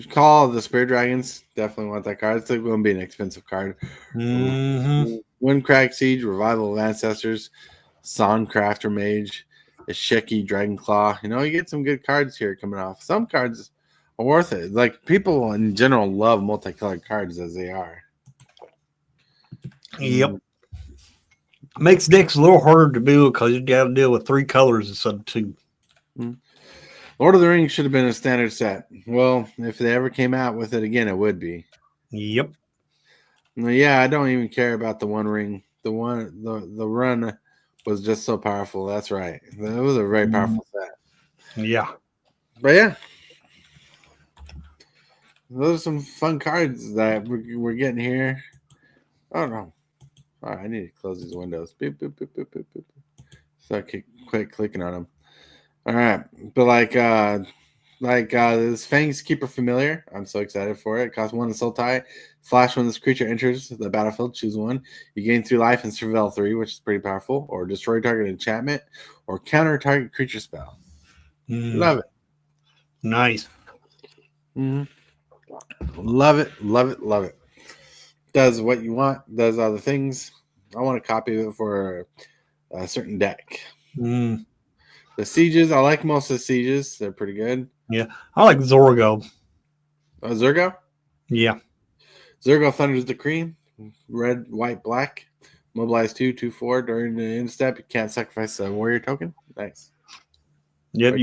Call the Spirit Dragons. Definitely want that card. It's going to be an expensive card. Windcrack Siege, Revival of Ancestors, Soncrafter Mage, Ishiki Dragonclaw. You know, you get some good cards here coming off. Some cards are worth it. Like, people in general love multicolored cards as they are. Yep. Makes decks a little harder to build because you got to deal with 3 colors instead of 2. Lord of the Rings should have been a standard set. Well, if they ever came out with it again, it would be. Yep. Yeah, I don't even care about the One Ring. The run was just so powerful. That's right. It was a very powerful set. Yeah. But yeah, those are some fun cards that we're getting here. Oh no! All right, I need to close these windows. Boop, boop, boop, boop, boop, boop. So I can quit clicking on them. All right, but this Fang's Keeper Familiar, I'm so excited for it. It costs 1 Soul Tie. Flash when this creature enters the battlefield, choose 1. You gain 3 life and surveil 3, which is pretty powerful. Or destroy target enchantment, or counter target creature spell. Love it. Nice. Love it, love it, love it. Does what you want, does other things. I want a copy of it for a certain deck. The Sieges, I like most of the Sieges. They're pretty good. Yeah. I like Zorgo. Zergo? Yeah. Zergo Thunder's Decree. Red, white, black. Mobilize 2/4. During the end step, you can't sacrifice a warrior token. Nice. Yep.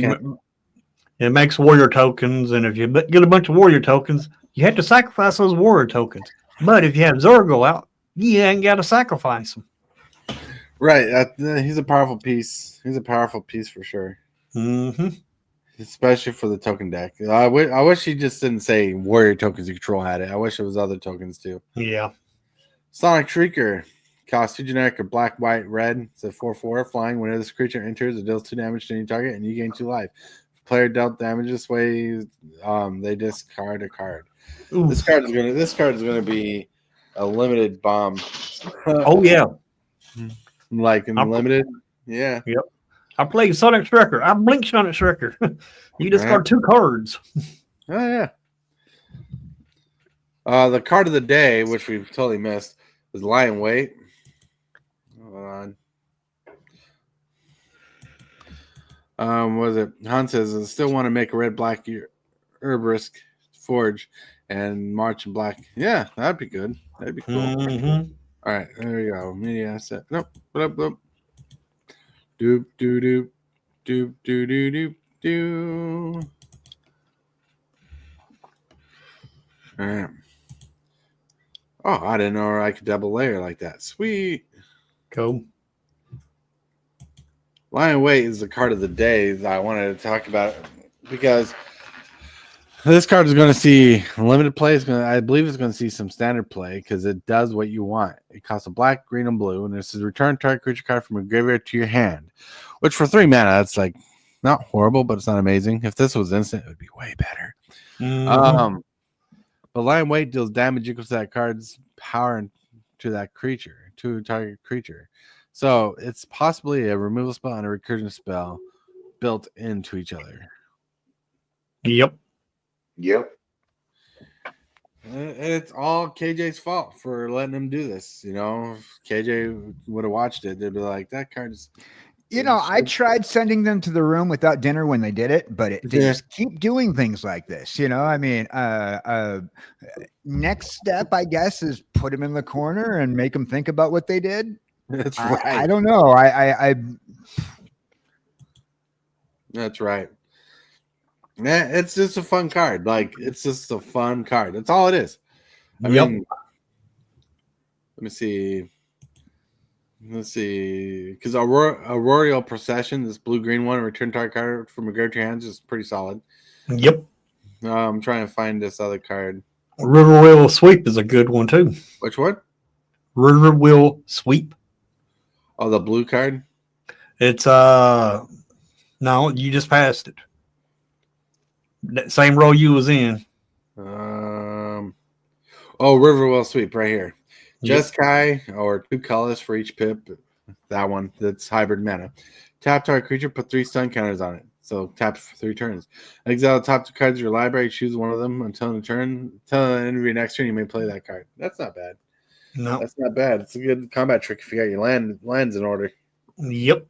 It makes warrior tokens, and if you get a bunch of warrior tokens, you have to sacrifice those warrior tokens. But if you have Zorgo out, you ain't got to sacrifice them. Right. He's a powerful piece. He's a powerful piece for sure. Especially for the token deck. I wish he just didn't say warrior tokens you control had it. I wish it was other tokens too. Yeah. Sonic Shrieker. Costs 2 generic or black, white, red. It's a 4/4 flying. Whenever this creature enters, it deals 2 damage to any target, and you gain 2 life. If the player dealt damage this way, they discard a card. Ooh. This card is gonna be a limited bomb. Oh yeah. Like in limited. Yeah. Yep. I played Sonic Shrekker. I blinked Sonic Shrekker. You discard 2 cards. Oh yeah. The card of the day, which we've totally missed, is Lion Weight. Hold on. Was it? Han says, I still want to make a red-black Herbarisk Forge and March in black. Yeah, that'd be good. That'd be cool. All right, there we go. Media asset. Nope. Doop, doop, doop, doop, doop, doop, doop. All right. Oh, I didn't know I could double layer like that. Sweet. Cool. Lion Weight is the card of the day that I wanted to talk about because this card is going to see limited play. I believe it's going to see some standard play because it does what you want. It costs a black, green, and blue, and this is return target creature card from your graveyard to your hand, which for 3 mana, that's like not horrible, but it's not amazing. If this was instant, it would be way better. Mhm. But Lion Weight deals damage equal to that card's power to that creature, to a target creature. So it's possibly a removal spell and a recursion spell built into each other. Yep. Yep. It's all KJ's fault for letting him do this. You know, if KJ would have watched it, they'd be like, that card is. You know, I tried sending them to the room without dinner when they did it, but they Yeah. just keep doing things like this. You know, I mean, next step, I guess, is put them in the corner and make them think about what they did. That's right. I don't know. I That's right. Yeah, it's just a fun card. Like, it's just a fun card. That's all it is. I mean, let me see. Let's see. Because Auroreal Procession, this blue-green one, return target card from a graveyard to your hands is pretty solid. Yep. I'm trying to find this other card. Riverwheel Sweep is a good one too. Which one? Riverwheel Sweep. Oh, the blue card? It's no, you just passed it. That same row you was in. Oh, Riverwell Sweep right here. Yep. Jeskai, or 2 colors for each pip. That one. That's hybrid mana. Tap target creature, put 3 stun counters on it. So tap for 3 turns. Exile the top 2 cards of your library. Choose one of them until the turn. Until the end of your next turn, you may play that card. That's not bad. No. That's not bad. It's a good combat trick if you got your lands in order. Yep.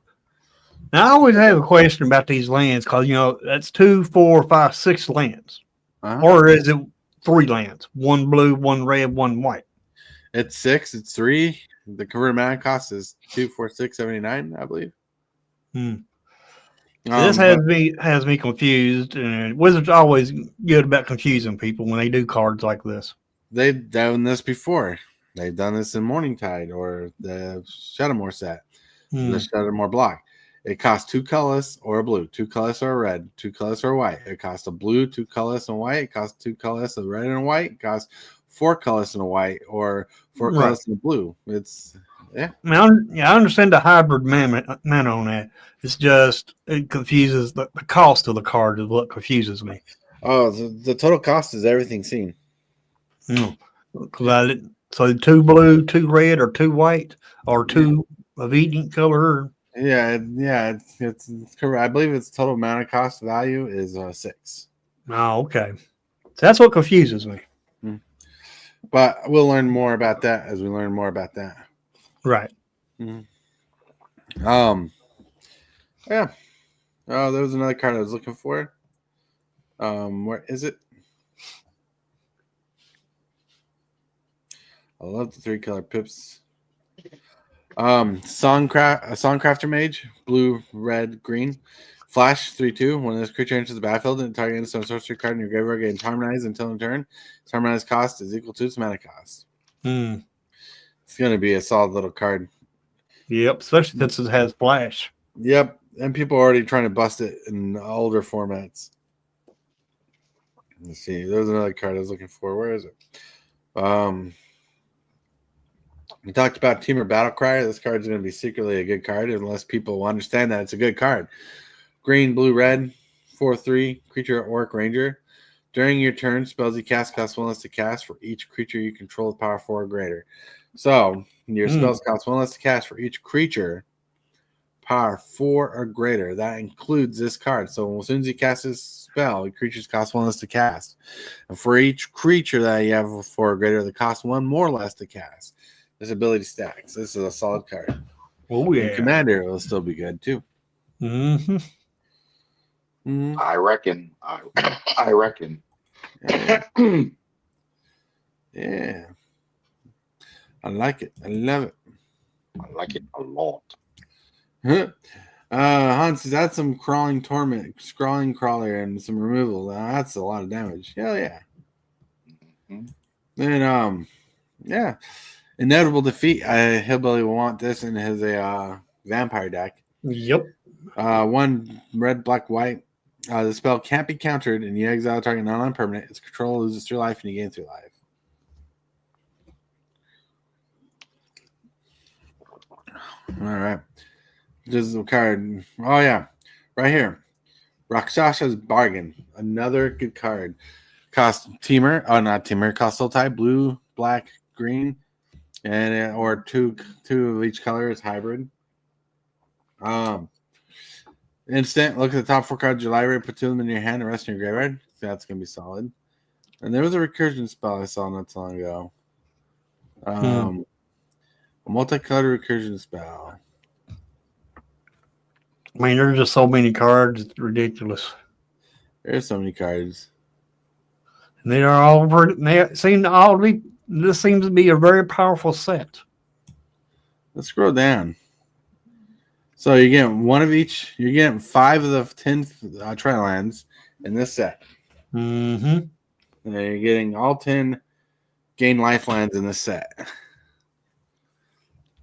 Now I always have a question about these lands because that's 2, 4, 5, 6 lands, or is it 3 lands? 1 blue, 1 red, 1 white. It's 6. It's 3. The converted mana cost is 2, 4, 6, 79, I believe. This has me confused, and Wizards are always good about confusing people when they do cards like this. They've done this before. They've done this in Morningtide or the Shadowmoor set, the Shadowmoor block. It costs 2 colors or a blue, 2 colors or a red, 2 colors or a white. It costs a blue, 2 colors and a white. It costs 2 colors, a red and a white. It costs 4 colors and a white, or 4 colors and a blue. It's I understand the hybrid mana on that. It's just it confuses the cost of the card is what confuses me. Oh, the total cost is everything seen. So 2 blue, 2 red, or 2 white, or 2 of each color. Yeah, it's correct. I believe its total mana cost value is 6. Oh, okay. So that's what confuses me. But we'll learn more about that as we learn more about that. Right. Yeah. Oh, there was another card I was looking for. Where is it? I love the 3 color pips. Songcrafter Mage, blue, red, green. Flash 3/2. When this creature enters the battlefield and target instant sorcery card in your graveyard getting harmonized until in turn, its harmonized cost is equal to its mana cost. It's going to be a solid little card. Yep, especially since it has flash. Yep, and people are already trying to bust it in older formats. Let's see. There's another card I was looking for. Where is it? We talked about Teamer Battlecry. This card is going to be secretly a good card unless people understand that it's a good card. Green, blue, red, 4/3, creature, orc, ranger. During your turn, spells you cast cost 1 less to cast for each creature you control with power 4 or greater. So your spells cost 1 less to cast for each creature, power 4 or greater. That includes this card. So as soon as you cast this spell, creatures cost 1 less to cast. And for each creature that you have 4 or greater, the cost 1 more less to cast. This ability stacks. This is a solid card. Oh, yeah. And Commander will still be good, too. Mm-hmm. I reckon. I reckon. Yeah. I like it. I love it. I like it a lot. Hans, that's some crawling crawler and some removal. That's a lot of damage. Hell yeah. And yeah, inevitable defeat. Hillbilly will want this in his vampire deck. Yep. 1 red, black, white. The spell can't be countered, and you exile target non-permanent. Its control loses 3 life, and you gain 3 life. All right. This is a card. Oh, yeah. Right here. Rakshasha's Bargain. Another good card. Cost Teamer. Oh, not Teamer. Cost soul type. Blue, black, green. And or two of each color is hybrid. Instant. Look at the top 4 cards of your library. Put 2 of them in your hand. The rest in your graveyard. That's going to be solid. And there was a recursion spell I saw not so long ago. A multicolored recursion spell. I mean, there's just so many cards. It's ridiculous. There's so many cards. And they are all. They seem to all be. This seems to be a very powerful set. Let's scroll down. So you're getting 1 of each. You're getting 5 of the 10 trial lands in this set. Mm-hmm. And then you're getting all 10 gain lifelines in this set.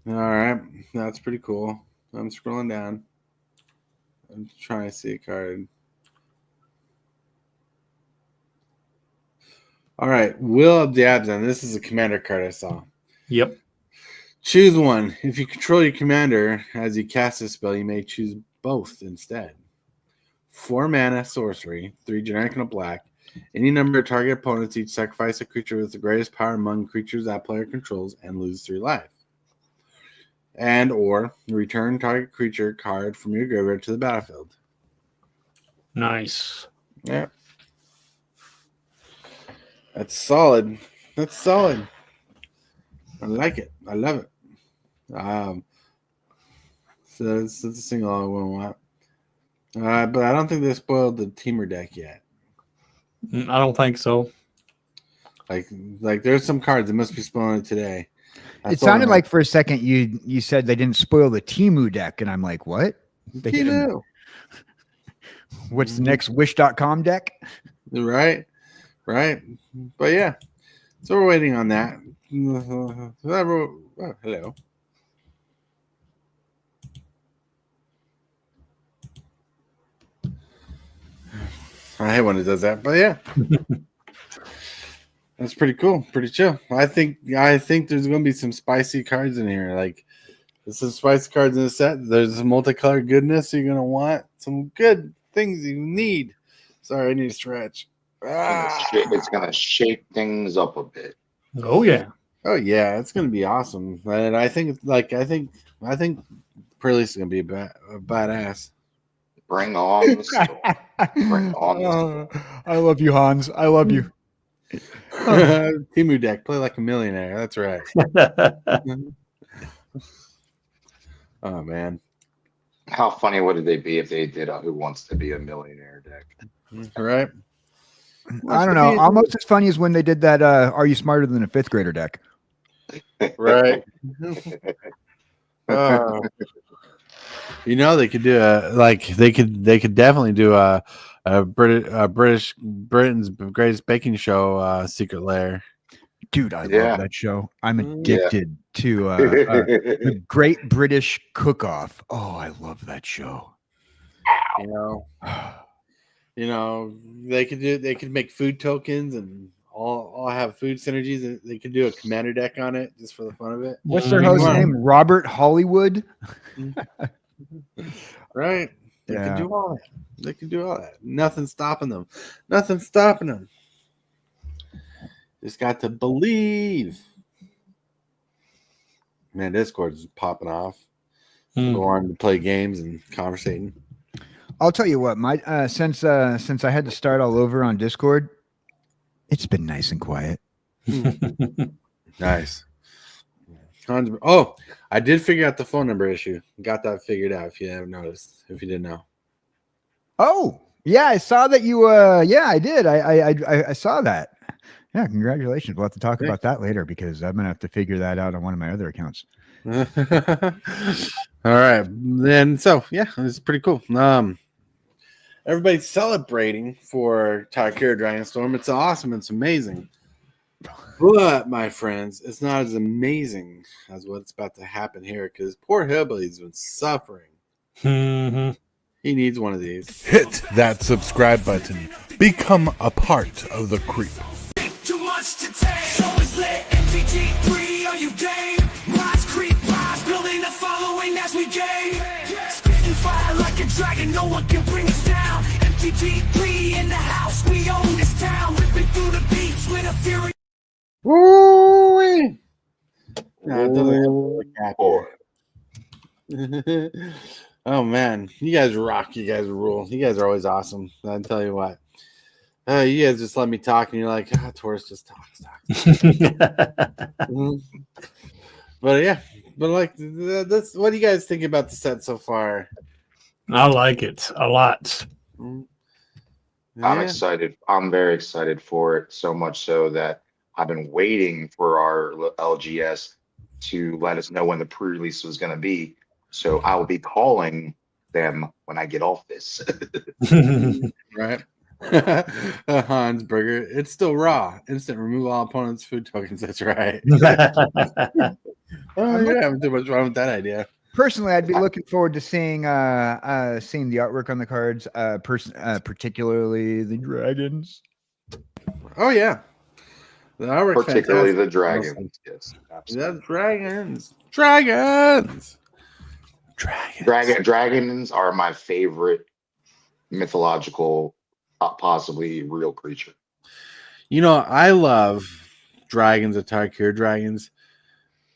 All right, that's pretty cool. I'm scrolling down. I'm trying to see a card. All right, Will of the Abzan. This is a commander card I saw. Yep. Choose 1. If you control your commander as you cast a spell, you may choose both instead. 4 mana sorcery, 3 generic and a black. Any number of target opponents each sacrifice a creature with the greatest power among creatures that player controls and lose 3 life. And or return target creature card from your graveyard to the battlefield. Nice. Yeah. That's solid. That's solid. I like it. I love it. So it's a single I won't want. But I don't think they spoiled the teamer deck yet. I don't think so. Like there's some cards that must be spoiling it today. It sounded like for a second you said they didn't spoil the Temu deck, and I'm like, what? They didn't. What's the next Wish.com deck? Right. But yeah, so we're waiting on that. Oh, hello. I hate when it does that, but yeah. That's pretty cool, pretty chill. I think there's gonna be some spicy cards in here. Like there's some spicy cards in the set. There's some multicolored goodness you're gonna want. Some good things you need. Sorry, I need to stretch. It's gonna shake things up a bit. Oh yeah. Oh yeah, it's gonna be awesome. And I think Prerelease is gonna be a badass. Bring on the storm. Bring on the storm. I love you, Hans. I love you. Timu deck, play like a millionaire. That's right. Oh man, How funny would they be if they did a Who Wants to Be a Millionaire deck? Right. I don't know. Almost as funny as when they did that Are You Smarter Than a Fifth Grader deck? Right. You know they could do they could definitely do a Britain's Greatest Baking Show Secret Lair. Dude, I love that show. I'm addicted to the Great British Cook-Off. Oh, I love that show. You know, they could make food tokens and all have food synergies. They could do a commander deck on it just for the fun of it. What's their host's name? Robert Hollywood. Right. They can do all that. They can do all that. Nothing's stopping them. Just got to believe. Man, Discord is popping off. Go on to play games and conversating. I'll tell you what, my since I had to start all over on Discord, it's been nice and quiet. Nice. Oh, I did figure out the phone number issue. Got that figured out. If you haven't noticed, if you didn't know. Oh yeah, I saw that you. Yeah, I did. I saw that. Yeah, congratulations. We'll have to talk about that later because I'm gonna have to figure that out on one of my other accounts. All right, then. So yeah, it's pretty cool. Everybody's celebrating for Tarkir Dragonstorm. It's awesome. It's amazing. But my friends, it's not as amazing as what's about to happen here because poor Hillbilly's been suffering. Mhm. He needs one of these. Hit that subscribe button. Become a part of the creep. Too much to take. So it's lit. MTG3, are you game? Rise, creep, rise, building a following as we gain. Spitting fire like a dragon, no one can bring us down. MTG3 in the house, we own this town. Ripping through the beats with a fury. Woo! No, it doesn't look happy. Oh man, you guys rock! You guys rule! You guys are always awesome. I'll tell you what. You guys just let me talk, and you're like, Tortoise just talks. Mhm. But yeah, but like, that's what do you guys think about the set so far? I like it a lot. Mhm. I'm Yeah. excited. I'm very excited for it. So much so that I've been waiting for our LGS to let us know when the pre-release was going to be. So I will be calling them when I get off this. Right. Hans Burger. It's still raw. Instant remove all opponents' food tokens. That's right. Oh, you're having too much fun with that idea. Personally, I'd be looking forward to seeing seeing the artwork on the cards, particularly the dragons. Oh yeah. The artwork's Particularly fantastic. the dragons. Yes, absolutely. The dragons. Dragons. Dragons are my favorite mythological, possibly real creature. You know, I love dragons of Tarkir dragons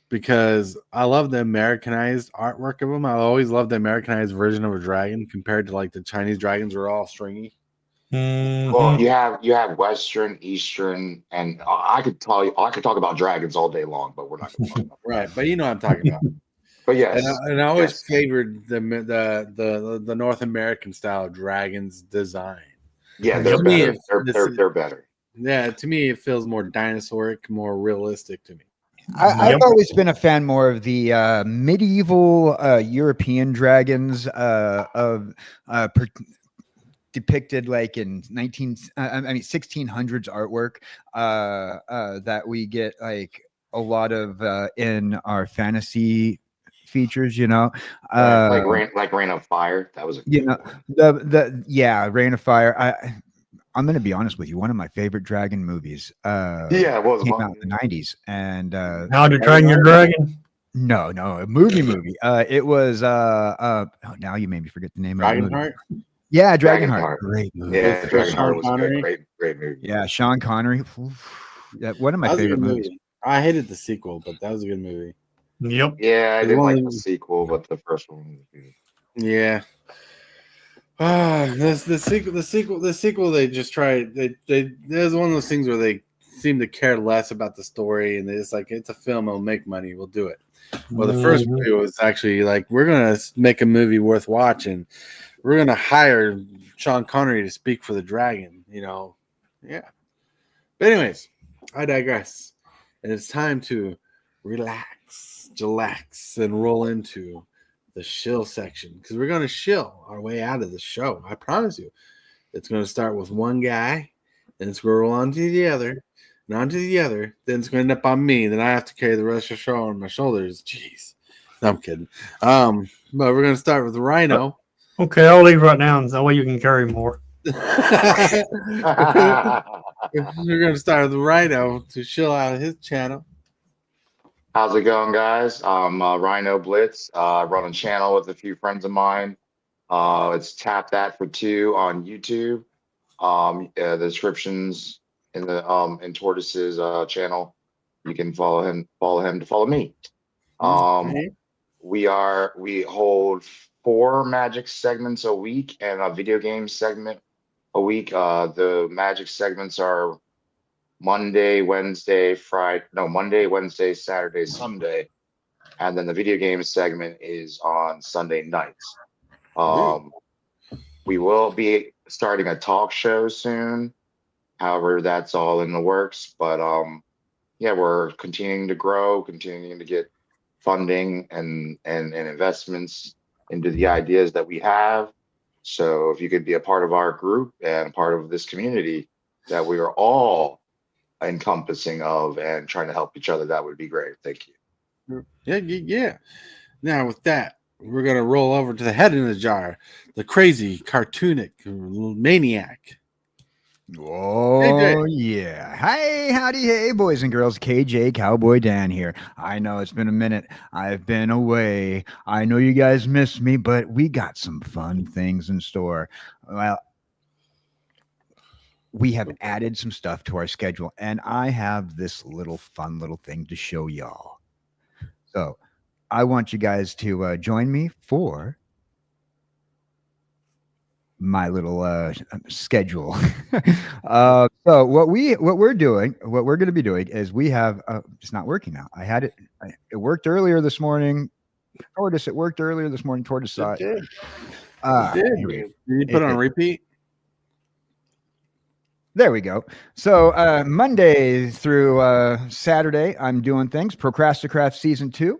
because I love the Americanized artwork of them. I always love the Americanized version of a dragon compared to like the Chinese dragons were all stringy. Well, you have Western, Eastern, and I could talk about dragons all day long, but we're not going to talk about that. Right, but you know what I'm talking about. But yes, And I always yes. favored the North American style dragons design. Yeah, To they're me, better. They're better. Yeah, to me it feels more dinosauric, more realistic to me. I've always been a fan more of the medieval European dragons depicted like in 1600s artwork that we get like a lot of in our fantasy features, you know, Like Rain of Fire. That was a you good know, one. the Rain of Fire. I'm going to be honest with you. One of my favorite dragon movies Yeah, it was came one. out in the 90s. And How to Train Your Dragon? no, a movie. It was oh, now you made me forget the name of the movie. Dragonheart? Yeah, Dragonheart. Dragonheart. Great movie. Yeah, With Dragonheart Sean was a Connery? great movie. Yeah, Sean Connery. Oof. Yeah, one of my That was a favorite good movies. movie. I hated the sequel, but that was a good movie. Yep. Yeah, I It's didn't one like of the the- sequel, but the first one was good. Yeah. The sequel. They just tried. There's one of those things where they seem to care less about the story, and they just like it's a film. It'll make money. We'll do it. Well, the first movie was actually like we're gonna make a movie worth watching. We're gonna hire Sean Connery to speak for the dragon. You know, yeah. But anyways, I digress. And it's time to relax, chillax, and roll into the shill section because we're going to shill our way out of the show. I promise you. It's going to start with one guy, then it's going to roll on to the other, and on to the other. Then it's going to end up on me. Then I have to carry the rest of the show on my shoulders. Jeez. No, I'm kidding. But we're going to start with Rhino. Okay, I'll leave right now, and that way you can carry more. We're going to start with Rhino to shill out his channel. How's it going, guys? I'm Rhinoblitz. I run a channel with a few friends of mine. It's Tap That for Two on YouTube. The descriptions in the in Tortoise's channel. You can follow him to follow me. Okay. We hold 4 magic segments a week and a video game segment a week. The magic segments are Monday, Wednesday, Saturday, Sunday, and then the video game segment is on Sunday nights. We will be starting a talk show soon. However, that's all in the works. But yeah, we're continuing to grow, continuing to get funding and investments into the ideas that we have. So if you could be a part of our group and part of this community that we are all encompassing of and trying to help each other, that would be great. Thank you. Yeah. Now with that, we're gonna roll over to the head in the jar, the crazy cartoonic maniac. Oh, yeah. Hey, howdy, hey, boys and girls. KJ Cowboy Dan here. I know it's been a minute. I've been away. I know you guys miss me, but we got some fun things in store. Well, we have added some stuff to our schedule, and I have this fun little thing to show y'all. So I want you guys to join me for my little schedule. So what we're going to be doing is we have it's not working now. I had it worked earlier this morning. Tortoise, it worked earlier this morning. Tortoise saw it. Did you put it on repeat? There we go. So Monday through Saturday, I'm doing things. Procrasticraft Season 2.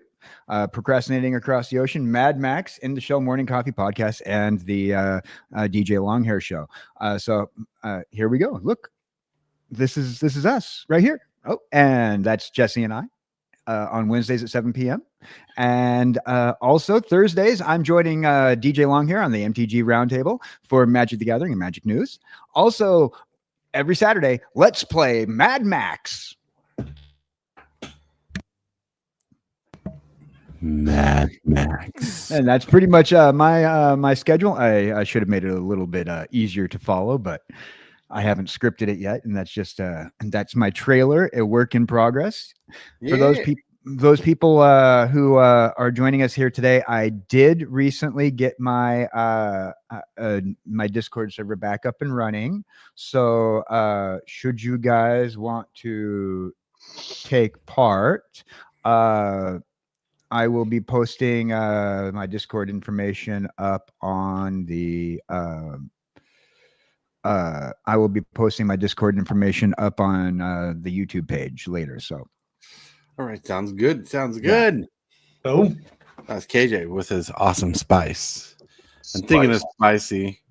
Procrastinating Across the Ocean, Mad Max, In the Show Morning Coffee Podcast, and the DJ Longhair Show. So here we go. Look, this is us right here. Oh, and that's Jesse and I on Wednesdays at 7 p.m. And also Thursdays, I'm joining DJ Longhair on the MTG Roundtable for Magic the Gathering and Magic News. Also, every Saturday, let's play Mad Max. Mad Max. And that's pretty much my schedule. I should have made it a little bit easier to follow, but I haven't scripted it yet, and that's just that's my trailer, a work in progress. For those people who are joining us here today, I did recently get my my Discord server back up and running. So should you guys want to take part, I will be posting my Discord information up on the I will be posting my Discord information up on the YouTube page later. So all right, sounds good. Sounds good. Oh, that's KJ with his awesome spice. I'm thinking of spicy,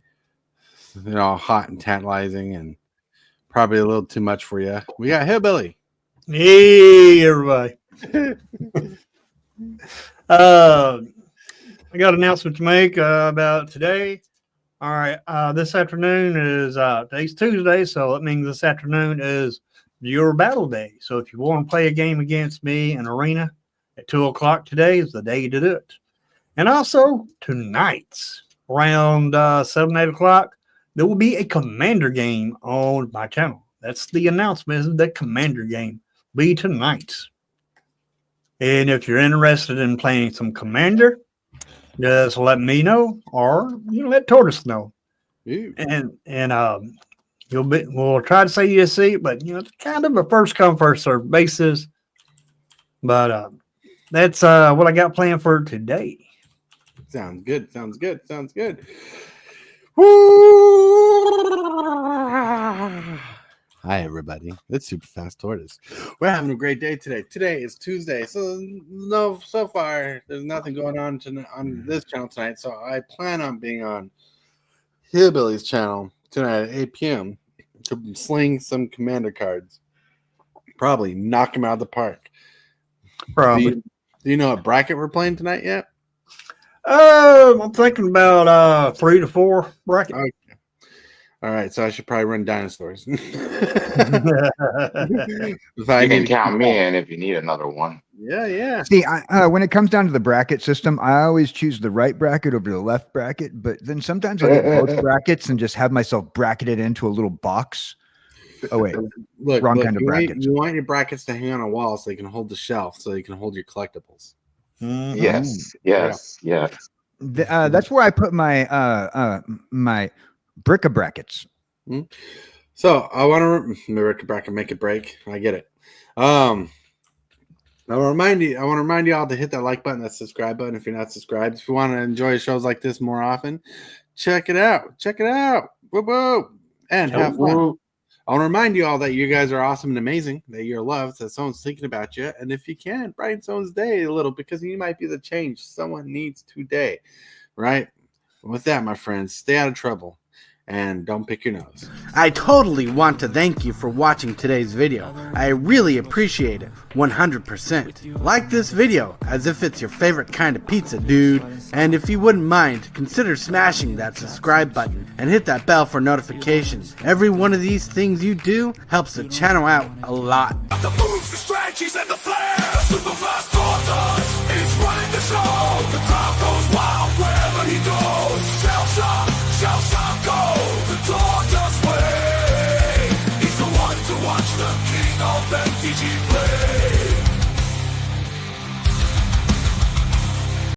hot and tantalizing, and probably a little too much for you. We got Hillbilly. hey, everybody. I got an announcement to make about today. All right, this afternoon is today's Tuesday, so that means this afternoon is your battle day. So if you want to play a game against me in arena at 2:00 today is the day to do it. And also tonight around 7-8 o'clock, there will be a commander game on my channel. That's the announcement. The commander game will be tonight. And if you're interested in playing some commander, just let me know, or let Tortoise know. Ooh. And we'll try to say you see, but it's kind of a first come first serve basis. But that's what I got planned for today. Sounds good. Sounds good. Sounds good. Woo! Hi, everybody. It's Super Fast Tortoise. We're having a great day today. Today is Tuesday, so far there's nothing going on on this channel tonight. So I plan on being on Hillbilly's channel tonight at 8 p.m. to sling some commander cards. Probably knock them out of the park. Probably. Do you know what bracket we're playing tonight yet? I'm thinking about 3 to 4 bracket. Okay. All right, so I should probably run dinosaurs. You can count me in if you need another one. Yeah. see, when it comes down to the bracket system, I always choose the right bracket over the left bracket. But then sometimes I get both brackets and just have myself bracketed into a little box. Oh wait, Look, wrong kind of brackets. You want your brackets to hang on a wall so you can hold the shelf, so you can hold your collectibles. Mhm. Yes. That's where I put my my bric-a-brackets. So I want to bracket make it break. I get it. I want to remind you all to hit that like button, that subscribe button if you're not subscribed. If you want to enjoy shows like this more often, check it out. Whoop, whoop. And have fun. I want to remind you all that you guys are awesome and amazing, that you're loved, that someone's thinking about you. And if you can, brighten someone's day a little, because you might be the change someone needs today, right? With that, my friends, stay out of trouble. and don't pick your nose. I totally want to thank you for watching today's video. I really appreciate it, 100%. Like this video as if it's your favorite kind of pizza, dude. And if you wouldn't mind, consider smashing that subscribe button and hit that bell for notifications. Every one of these things you do helps the channel out a lot. The moves, the strategies, and the flair. Super fast Tortoise is running the show. The crowd goes wild wherever he goes. Shall some go the Tortoise way. He's the one to watch, the king of MTG play.